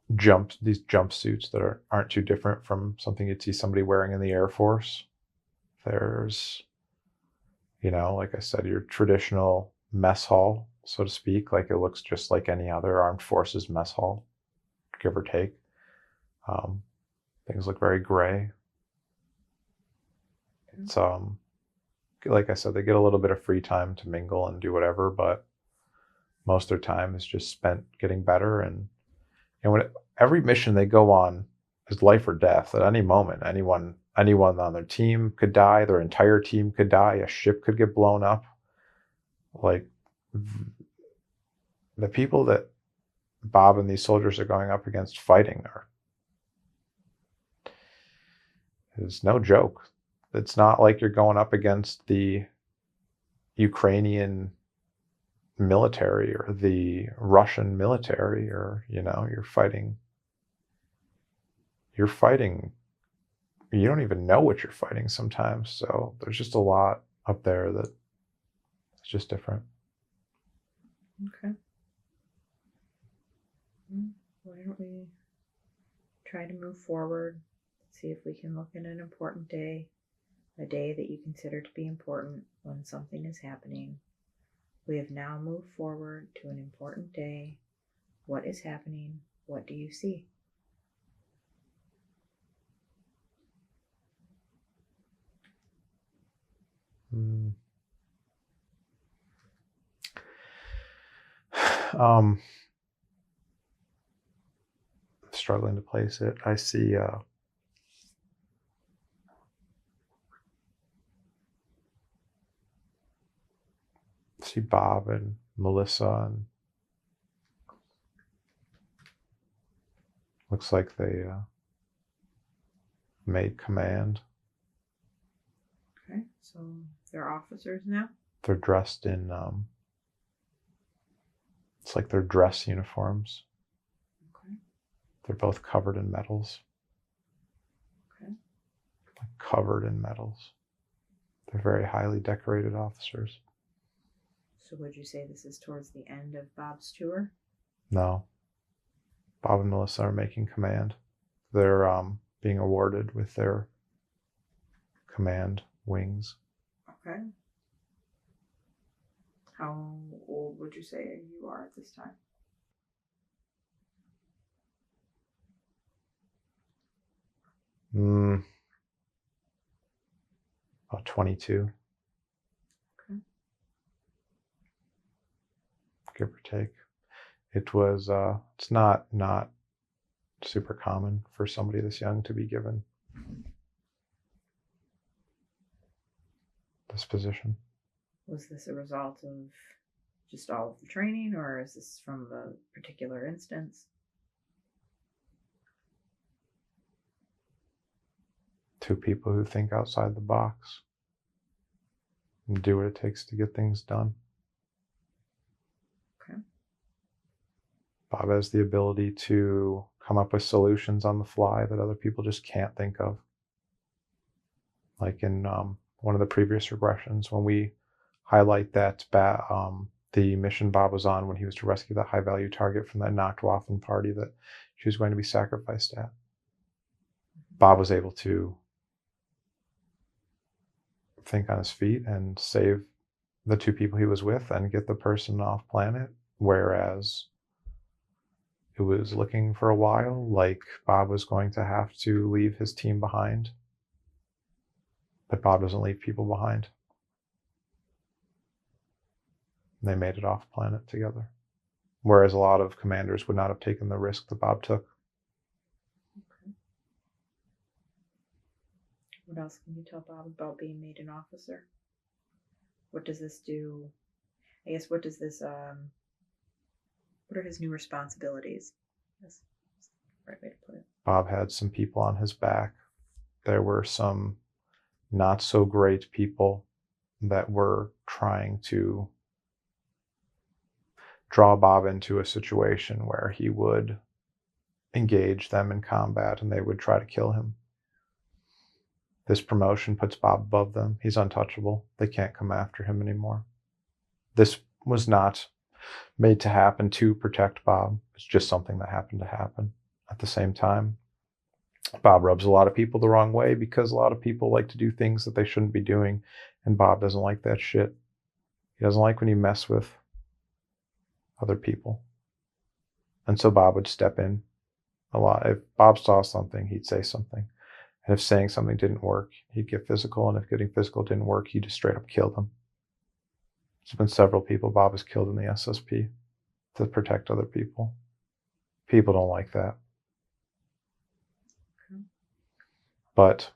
these jumpsuits that aren't too different from something you'd see somebody wearing in the Air Force. There's, like I said, your traditional mess hall, so to speak. Like it looks just like any other armed forces mess hall, give or take. Things look very gray. It's like I said, they get a little bit of free time to mingle and do whatever, but most of their time is just spent getting better. And every mission they go on is life or death. At any moment, anyone on their team could die, their entire team could die, a ship could get blown up. Like the people that Bob and these soldiers are going up against fighting it's no joke. It's not like you're going up against the Ukrainian military or the Russian military, or you're fighting, you don't even know what you're fighting sometimes. So there's just a lot up there that it's just different. Okay. Why don't we try to move forward, see if we can look at an important day, a day that you consider to be important when something is happening. We have now moved forward to an important day. What is happening? What do you see? Struggling to place it. I see Bob and Melissa, and looks like they made command. Okay, so they're officers now? They're dressed in it's like their dress uniforms. Okay. They're both covered in medals. Okay. Like covered in medals. They're very highly decorated officers. So would you say this is towards the end of Bob's tour? No. Bob and Melissa are making command. They're being awarded with their command wings. Okay. How old would you say you are at this time? About 22. Okay. Give or take. It was, it's not super common for somebody this young to be given this position. Was this a result of just all of the training, or is this from a particular instance? Two people who think outside the box and do what it takes to get things done. Okay. Bob has the ability to come up with solutions on the fly that other people just can't think of. Like in one of the previous regressions, when we highlight that the mission Bob was on when he was to rescue that high value target from that knocked waffling party that she was going to be sacrificed at. Bob was able to think on his feet and save the two people he was with and get the person off planet, whereas it was looking for a while like Bob was going to have to leave his team behind. But Bob doesn't leave people behind. They made it off planet together. Whereas a lot of commanders would not have taken the risk that Bob took. Okay. What else can you tell Bob about being made an officer? What does this do? I guess what does this what are his new responsibilities? That's the right way to put it. Bob had some people on his back. There were some not so great people that were trying to draw Bob into a situation where he would engage them in combat and they would try to kill him. This promotion puts Bob above them. He's untouchable. They can't come after him anymore. This was not made to happen to protect Bob. It's just something that happened to happen. At the same time, Bob rubs a lot of people the wrong way because a lot of people like to do things that they shouldn't be doing, and Bob doesn't like that shit. He doesn't like when you mess with other people. And so Bob would step in a lot. If Bob saw something, he'd say something. And if saying something didn't work, he'd get physical. And if getting physical didn't work, he'd just straight up kill them. There's been several people Bob has killed in the SSP to protect other people. People don't like that. Okay. But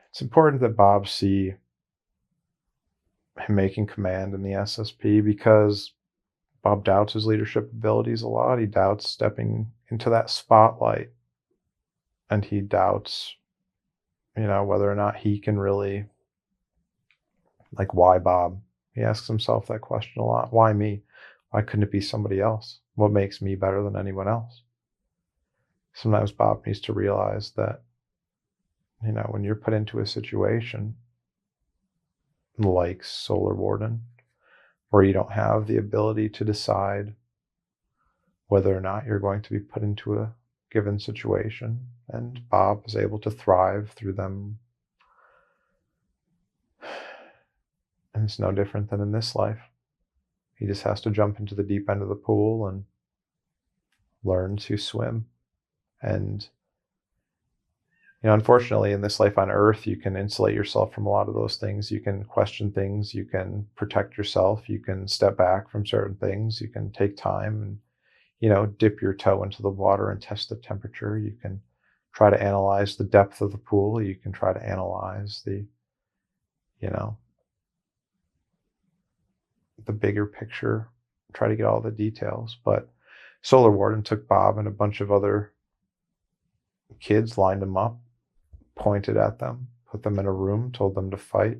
it's important that Bob see him making command in the SSP because Bob doubts his leadership abilities a lot. He doubts stepping into that spotlight. And he doubts, whether or not he can really, like, why Bob? He asks himself that question a lot. Why me? Why couldn't it be somebody else? What makes me better than anyone else? Sometimes Bob needs to realize that, when you're put into a situation like Solar Warden, where you don't have the ability to decide whether or not you're going to be put into a given situation, and Bob is able to thrive through them. And it's no different than in this life. He just has to jump into the deep end of the pool and learn to swim. And, Unfortunately, in this life on Earth, you can insulate yourself from a lot of those things. You can question things. You can protect yourself. You can step back from certain things. You can take time and, dip your toe into the water and test the temperature. You can try to analyze the depth of the pool. You can try to analyze the bigger picture, try to get all the details. But Solar Warden took Bob and a bunch of other kids, lined them up, pointed at them, put them in a room, told them to fight.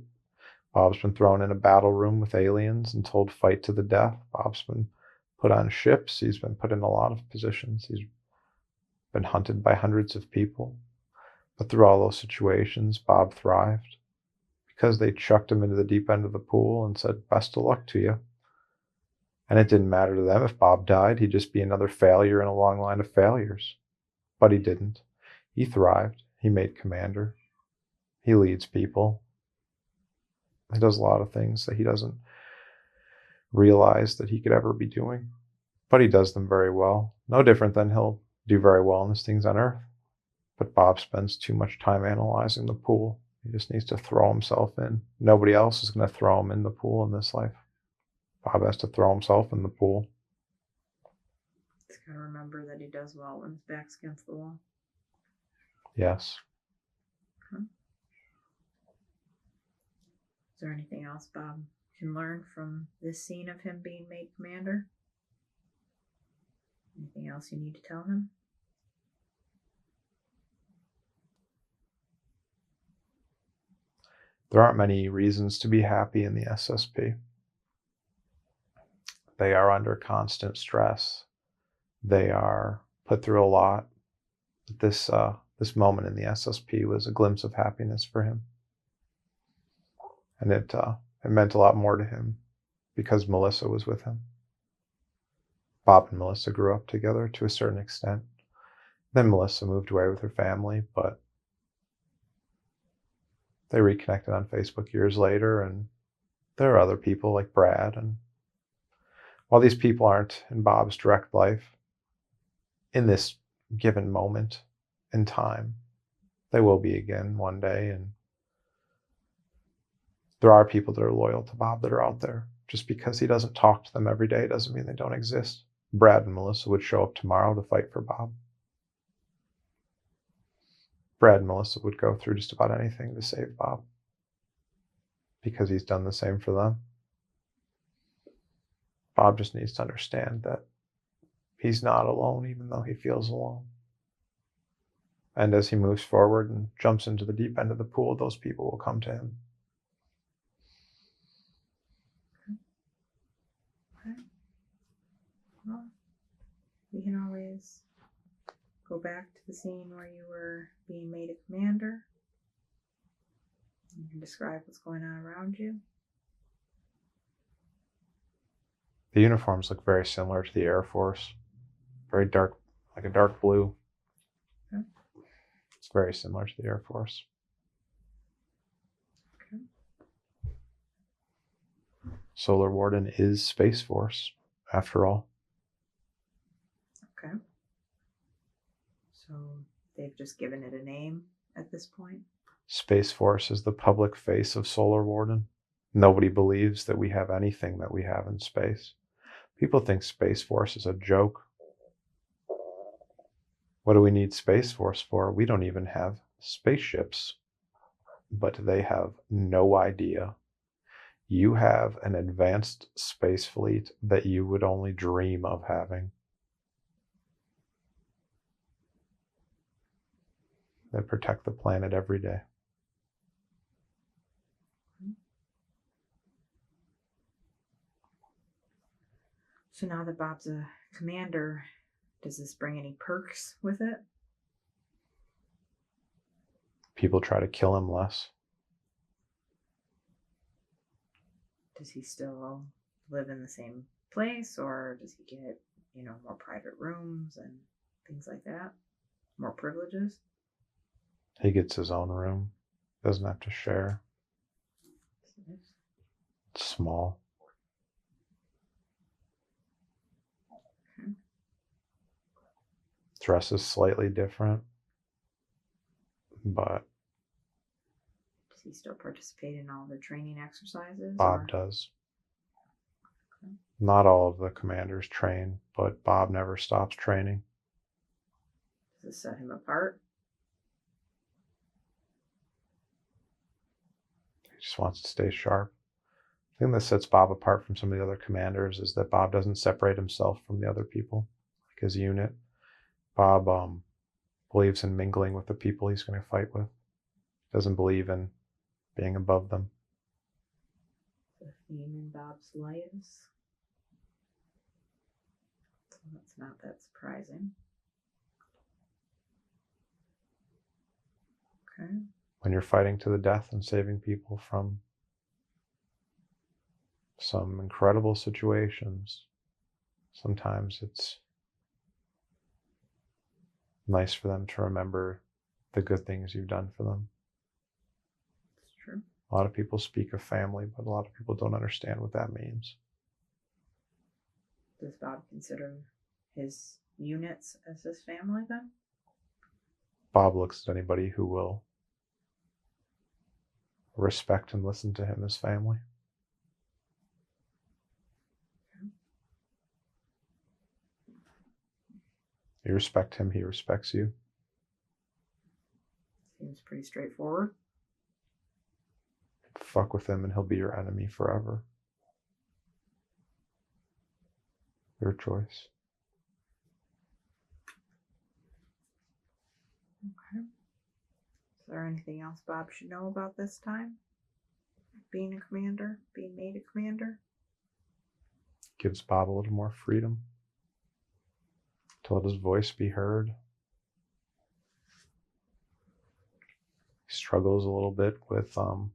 Bob's been thrown in a battle room with aliens and told fight to the death. Bob's been put on ships. He's been put in a lot of positions. He's been hunted by hundreds of people. But through all those situations, Bob thrived because they chucked him into the deep end of the pool and said, best of luck to you. And it didn't matter to them if Bob died. He'd just be another failure in a long line of failures. But he didn't. He thrived. He made commander. He leads people. He does a lot of things that he doesn't realize that he could ever be doing. But he does them very well. No different than he'll do very well in his things on Earth. But Bob spends too much time analyzing the pool. He just needs to throw himself in. Nobody else is going to throw him in the pool in this life. Bob has to throw himself in the pool. He's got to remember that he does well when his back's against the wall. Yes. Okay. Is there anything else Bob can learn from this scene of him being made commander? Anything else you need to tell him? There aren't many reasons to be happy in the SSP. They are under constant stress. They are put through a lot. This moment in the SSP was a glimpse of happiness for him. And it meant a lot more to him because Melissa was with him. Bob and Melissa grew up together to a certain extent. Then Melissa moved away with her family, but they reconnected on Facebook years later, and there are other people like Brad. And while these people aren't in Bob's direct life, in this given moment in time, they will be again one day. And there are people that are loyal to Bob that are out there. Just because he doesn't talk to them every day doesn't mean they don't exist. Brad and Melissa would show up tomorrow to fight for Bob. Brad and Melissa would go through just about anything to save Bob because he's done the same for them. Bob just needs to understand that he's not alone, even though he feels alone. And as he moves forward and jumps into the deep end of the pool, those people will come to him. Okay. Well, we can always go back to the scene where you were being made a commander. You can describe what's going on around you. The uniforms look very similar to the Air Force. Very dark, like a dark blue. Okay. It's very similar to the Air Force. Okay. Solar Warden is Space Force, after all. Okay. So they've just given it a name at this point? Space Force is the public face of Solar Warden. Nobody believes that we have anything that we have in space. People think Space Force is a joke. What do we need Space Force for? We don't even have spaceships. But they have no idea. You have an advanced space fleet that you would only dream of having. They protect the planet every day. So now that Bob's a commander, does this bring any perks with it? People try to kill him less. Does he still live in the same place, or does he get, more private rooms and things like that? More privileges? He gets his own room. Doesn't have to share. It's small. Okay. Dress is slightly different. but Does he still participate in all the training exercises? Bob does. Not all of the commanders train, but Bob never stops training. Does it set him apart? He just wants to stay sharp. The thing that sets Bob apart from some of the other commanders is that Bob doesn't separate himself from the other people, like his unit. Bob believes in mingling with the people he's going to fight with. Doesn't believe in being above them. The theme in Bob's life. That's not that surprising. Okay. When you're fighting to the death and saving people from some incredible situations, sometimes it's nice for them to remember the good things you've done for them. It's true. A lot of people speak of family, but a lot of people don't understand what that means. Does Bob consider his units as his family then? Bob looks at anybody who will respect and listen to him as family. You respect him, he respects you. Seems pretty straightforward. Fuck with him and he'll be your enemy forever. Your choice. Okay. Is there anything else Bob should know about this time? Being a commander? Being made a commander? Gives Bob a little more freedom to let his voice be heard. He struggles a little bit with what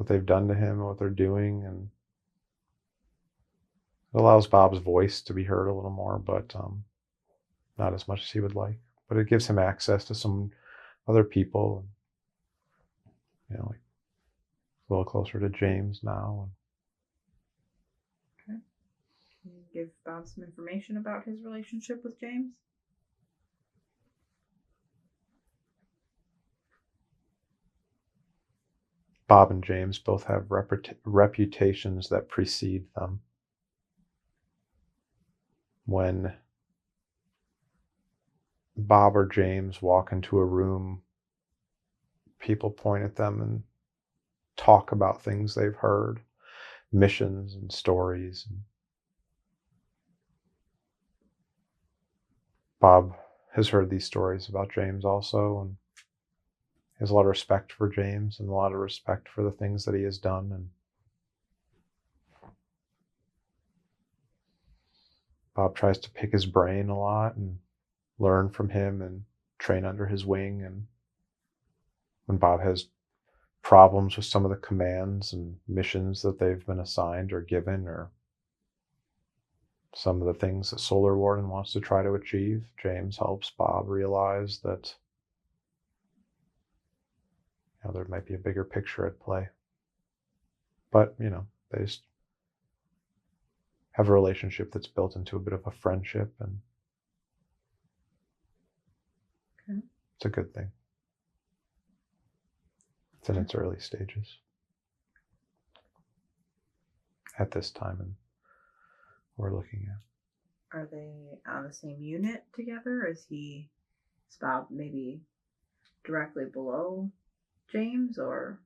they've done to him and what they're doing, and it allows Bob's voice to be heard a little more, but not as much as he would like. But it gives him access to some other people, and, like a little closer to James now. Okay. Can you give Bob some information about his relationship with James? Bob and James both have reputations that precede them. When Bob or James walk into a room, people point at them and talk about things they've heard, missions and stories. Bob has heard these stories about James also, and he has a lot of respect for James and a lot of respect for the things that he has done. And Bob tries to pick his brain a lot and learn from him and train under his wing. And when Bob has problems with some of the commands and missions that they've been assigned or given, or some of the things that Solar Warden wants to try to achieve, James helps Bob realize that there might be a bigger picture at play. But, they just have a relationship that's built into a bit of a friendship, and okay. It's a good thing. It's in its early stages at this time, and we're looking at. Are they on the same unit together? Is Bob maybe directly below James, or?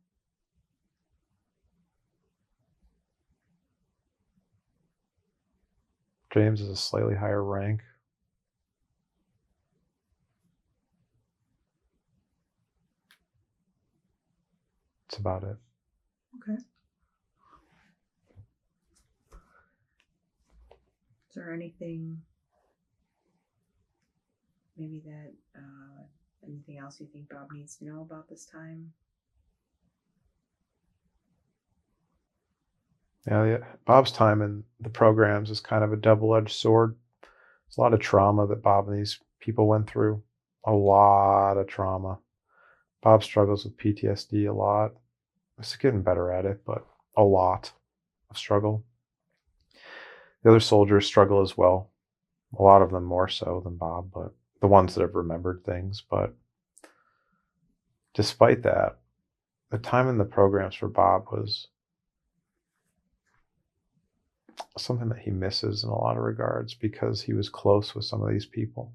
James is a slightly higher rank. That's about it. Okay. Is there anything maybe that anything else you think Bob needs to know about this time? Yeah, Bob's time in the programs is kind of a double-edged sword. There's a lot of trauma that Bob and these people went through. A lot of trauma. Bob struggles with PTSD a lot. He's getting better at it, but a lot of struggle. The other soldiers struggle as well. A lot of them more so than Bob, but the ones that have remembered things. But despite that, the time in the programs for Bob was something that he misses in a lot of regards, because he was close with some of these people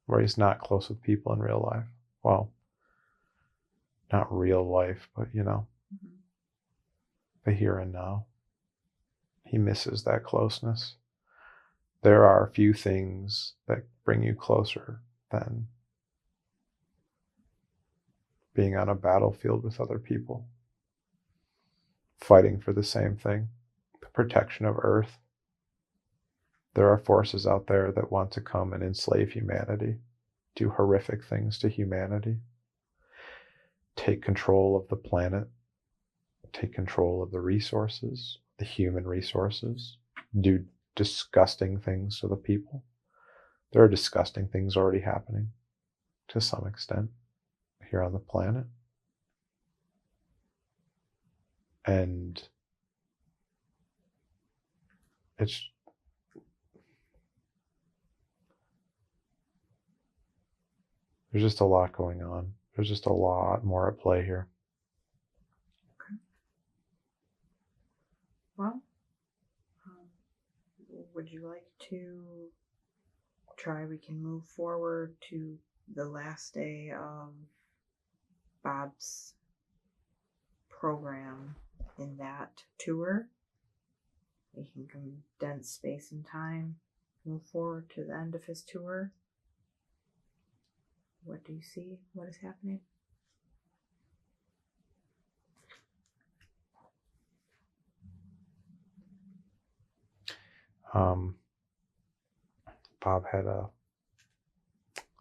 where he's not close with people in real life. Well, not real life, but the here and now. He misses that closeness. There are few things that bring you closer than being on a battlefield with other people, fighting for the same thing, the protection of Earth. There are forces out there that want to come and enslave humanity, do horrific things to humanity, take control of the planet, take control of the resources, the human resources, do disgusting things to the people. There are disgusting things already happening to some extent here on the planet. And there's just a lot going on. There's just a lot more at play here. Okay. Well, would you like to try? We can move forward to the last day of Bob's program in that tour. We can condense space and time, move forward to the end of his tour. What do you see? What is happening? Bob had a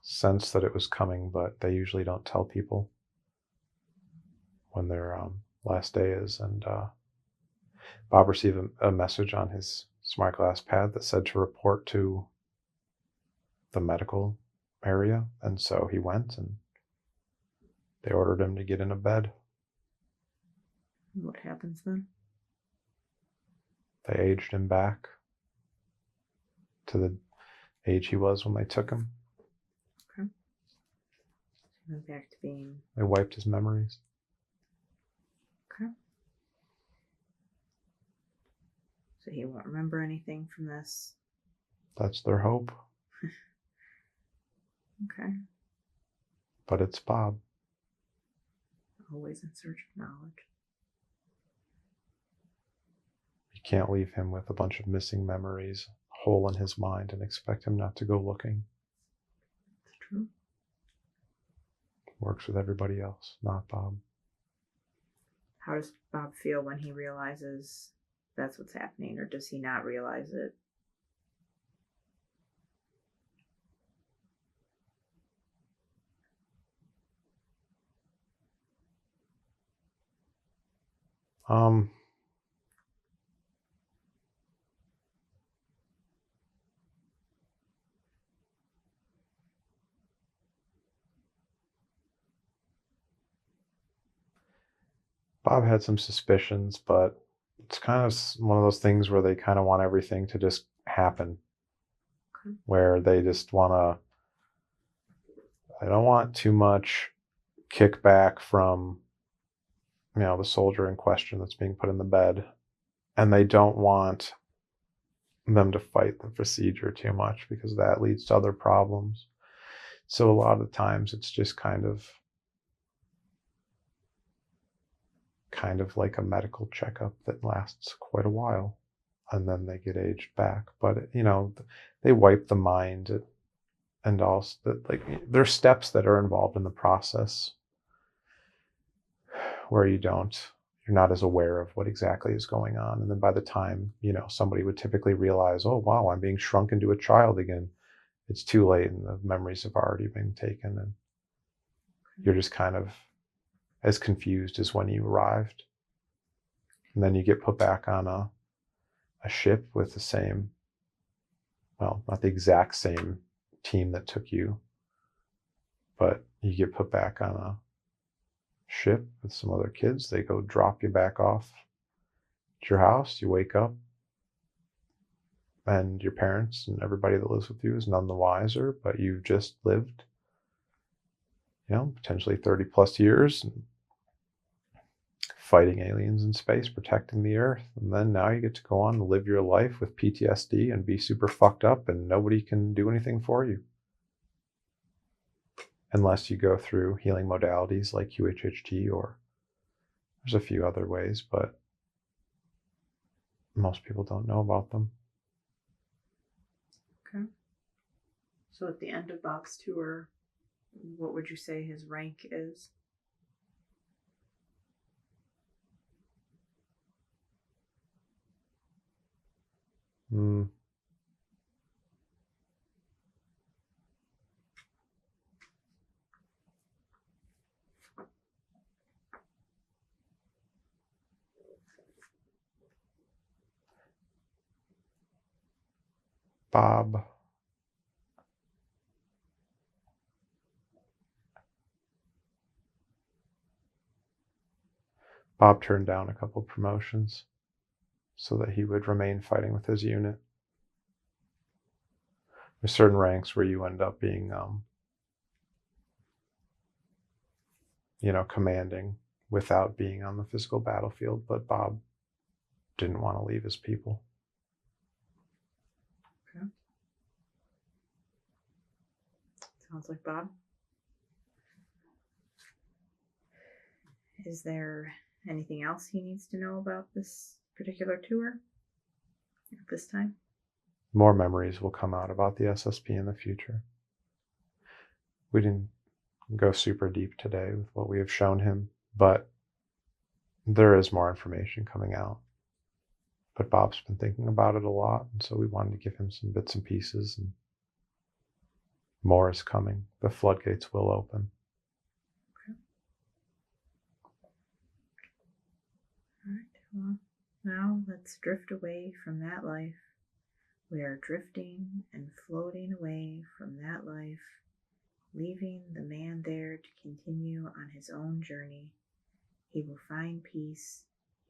sense that it was coming, but they usually don't tell people when their last day is. And Bob received a message on his smart glass pad that said to report to the medical area. And so he went, and they ordered him to get in a bed. What happens then? They aged him back to the age he was when they took him. Okay. He went back to being... They wiped his memories. Okay. So he won't remember anything from this. That's their hope. Okay. But it's Bob. Always in search of knowledge. You can't leave him with a bunch of missing memories, a hole in his mind, and expect him not to go looking. It's true. Works with everybody else, not Bob. How does Bob feel when he realizes that's what's happening, or does he not realize it? Bob had some suspicions, but it's kind of one of those things where they kind of want everything to just happen. Okay. Where they just want to, I don't want too much kickback from, the soldier in question that's being put in the bed. And they don't want them to fight the procedure too much, because that leads to other problems. So a lot of times it's just kind of like a medical checkup that lasts quite a while, and then they get aged back. But they wipe the mind, and also that there's steps that are involved in the process where you're not as aware of what exactly is going on. And then by the time, somebody would typically realize, oh, wow, I'm being shrunk into a child again, it's too late and the memories have already been taken. And you're just kind of as confused as when you arrived. And then you get put back on a ship with the same, well, not the exact same team that took you, but you get put back on a ship with some other kids. They go drop you back off at your house. You wake up and your parents and everybody that lives with you is none the wiser, but you've just lived, potentially 30 plus years fighting aliens in space, protecting the Earth. And then now you get to go on and live your life with PTSD and be super fucked up, and nobody can do anything for you. Unless you go through healing modalities like QHHT, or there's a few other ways, but most people don't know about them. Okay. So at the end of Bob's tour, what would you say his rank is? Bob turned down a couple promotions so that he would remain fighting with his unit. There's certain ranks where you end up being, commanding without being on the physical battlefield, but Bob didn't want to leave his people. Okay. Sounds like Bob. Is there anything else he needs to know about this particular tour at this time? More memories will come out about the SSP in the future. We didn't go super deep today with what we have shown him, but there is more information coming out. But Bob's been thinking about it a lot, and so we wanted to give him some bits and pieces, and more is coming. The floodgates will open. Okay. All right. Well, now let's drift away from that life. We are drifting and floating away from that life, leaving the man there to continue on his own journey. He will find peace.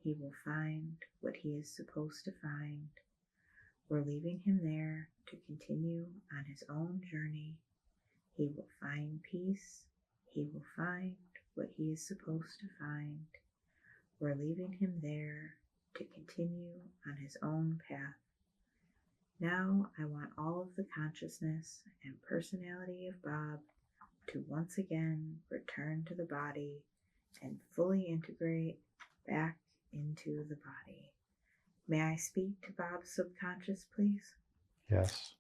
He will find what he is supposed to find. We're leaving him there to continue on his own journey. He will find peace. He will find what he is supposed to find. We're leaving him there to continue on his own path. Now I want all of the consciousness and personality of Bob to once again return to the body and fully integrate back into the body. May I speak to Bob's subconscious, please? Yes.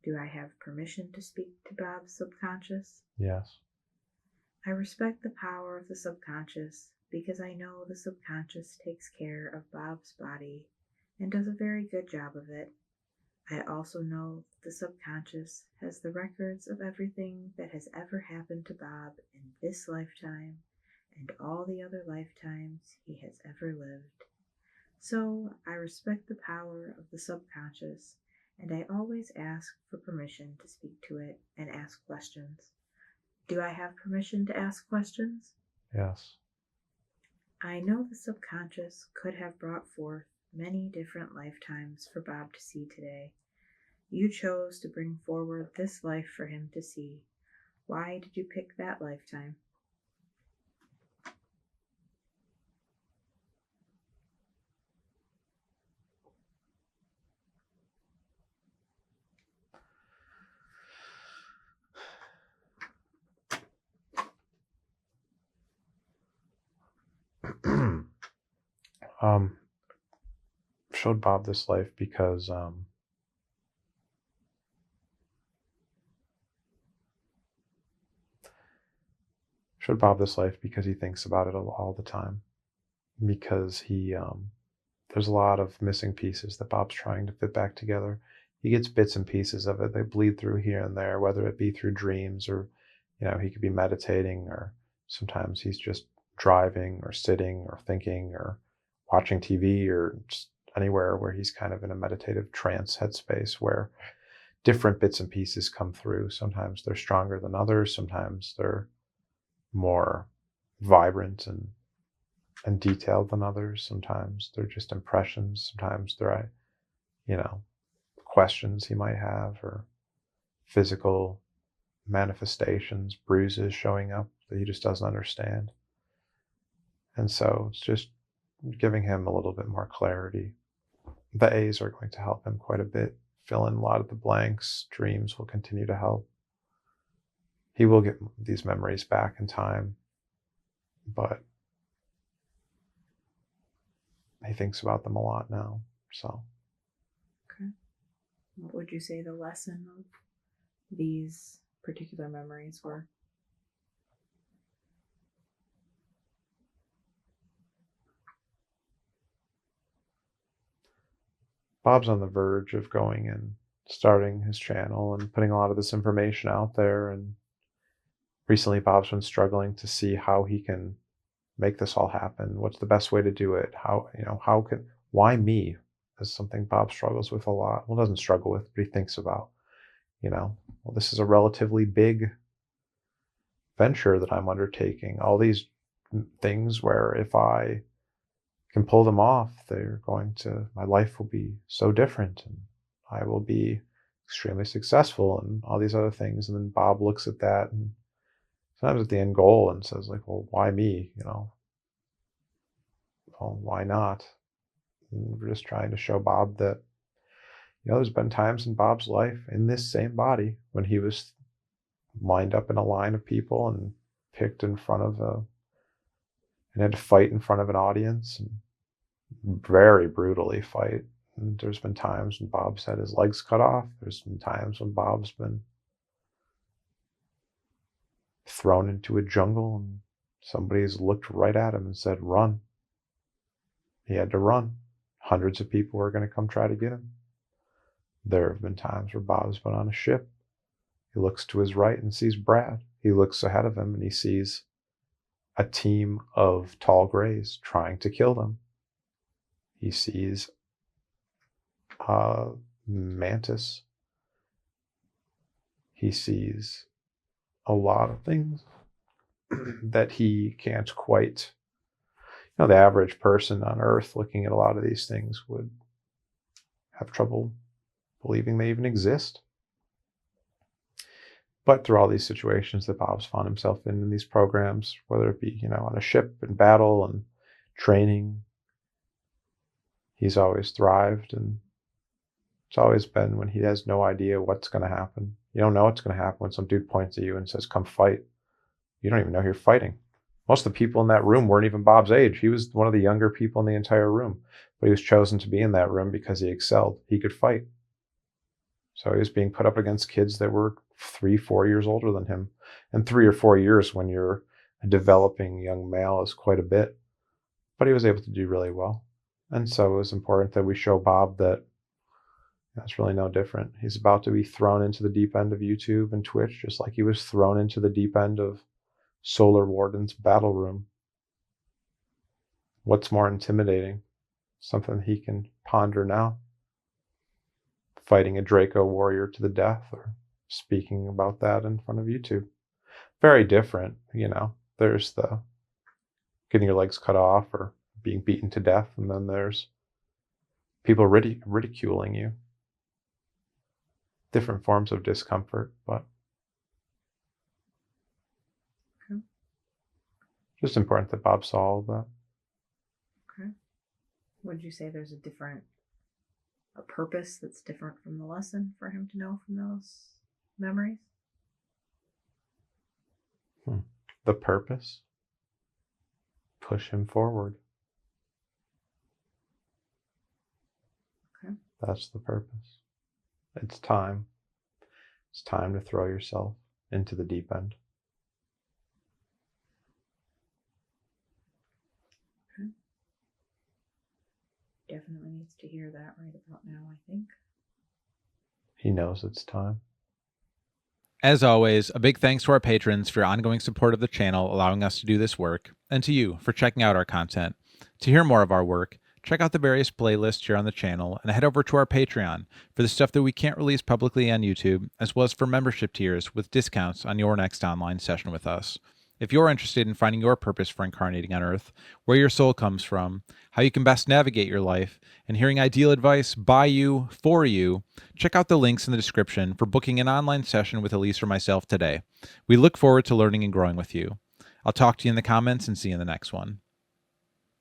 Do I have permission to speak to Bob's subconscious? Yes. I respect the power of the subconscious because I know the subconscious takes care of Bob's body and does a very good job of it. I also know the subconscious has the records of everything that has ever happened to Bob in this lifetime and all the other lifetimes he has ever lived. So I respect the power of the subconscious, and I always ask for permission to speak to it and ask questions. Do I have permission to ask questions? Yes. I know the subconscious could have brought forth many different lifetimes for Bob to see today. You chose to bring forward this life for him to see. Why did you pick that lifetime? Showed Bob this life because he thinks about it all the time, because he there's a lot of missing pieces that Bob's trying to fit back together. He gets bits and pieces of it. They bleed through here and there, whether it be through dreams or, he could be meditating, or sometimes he's just driving or sitting or thinking or watching TV, or just anywhere where he's kind of in a meditative trance headspace where different bits and pieces come through. Sometimes they're stronger than others. Sometimes they're more vibrant and detailed than others. Sometimes they're just impressions. Sometimes they're, questions he might have, or physical manifestations, bruises showing up that he just doesn't understand. And so it's just giving him a little bit more clarity. The A's are going to help him quite a bit, fill in a lot of the blanks. Dreams will continue to help. He will get these memories back in time, but he thinks about them a lot now. So, Okay. What would you say the lesson of these particular memories were? Bob's on the verge of going and starting his channel and putting a lot of this information out there. And recently Bob's been struggling to see how he can make this all happen. What's the best way to do it? Why me is something Bob struggles with a lot. Well, doesn't struggle with, but he thinks about, well, this is a relatively big venture that I'm undertaking. All these things where if I can pull them off, my life will be so different, and I will be extremely successful, and all these other things. And then Bob looks at that and sometimes at the end goal and says, like, well, why me? Well, why not? And we're just trying to show Bob that, there's been times in Bob's life in this same body when he was lined up in a line of people and picked in front of and had to fight in front of an audience and very brutally fight. And there's been times when Bob's had his legs cut off. There's been times when Bob's been thrown into a jungle and somebody's looked right at him and said, run. He had to run. Hundreds of people were going to come try to get him. There have been times where Bob's been on a ship. He looks to his right and sees Brad. He looks ahead of him and he sees a team of tall grays trying to kill them. He sees Mantis. He sees a lot of things that he can't quite, the average person on Earth looking at a lot of these things would have trouble believing they even exist. But through all these situations that Bob's found himself in these programs, whether it be, on a ship in battle and training, he's always thrived. And it's always been when he has no idea what's going to happen. You don't know what's going to happen when some dude points at you and says, come fight. You don't even know you're fighting. Most of the people in that room weren't even Bob's age. He was one of the younger people in the entire room, but he was chosen to be in that room because he excelled. He could fight. So he was being put up against kids that were 3-4 years older than him. And 3 or 4 years when you're a developing young male is quite a bit. But he was able to do really well. And so it was important that we show Bob that it's really no different. He's about to be thrown into the deep end of YouTube and Twitch, just like he was thrown into the deep end of Solar Warden's battle room. What's more intimidating? Something he can ponder now. Fighting a Draco warrior to the death, or speaking about that in front of YouTube. Very different, There's the getting your legs cut off or being beaten to death, and then there's people ridiculing you. Different forms of discomfort, but okay. Just important that Bob saw all of that. Okay. Would you say there's a purpose that's different from the lesson for him to know from those memories? The purpose? Push him forward. Okay. That's the purpose. It's time. It's time to throw yourself into the deep end. Okay. Definitely needs to hear that right about now, I think. He knows it's time. As always, a big thanks to our patrons for your ongoing support of the channel, allowing us to do this work, and to you for checking out our content. To hear more of our work, check out the various playlists here on the channel, and head over to our Patreon for the stuff that we can't release publicly on YouTube, as well as for membership tiers with discounts on your next online session with us. If you're interested in finding your purpose for incarnating on Earth, where your soul comes from, how you can best navigate your life, and hearing ideal advice by you, for you, check out the links in the description for booking an online session with Alysse or myself today. We look forward to learning and growing with you. I'll talk to you in the comments and see you in the next one.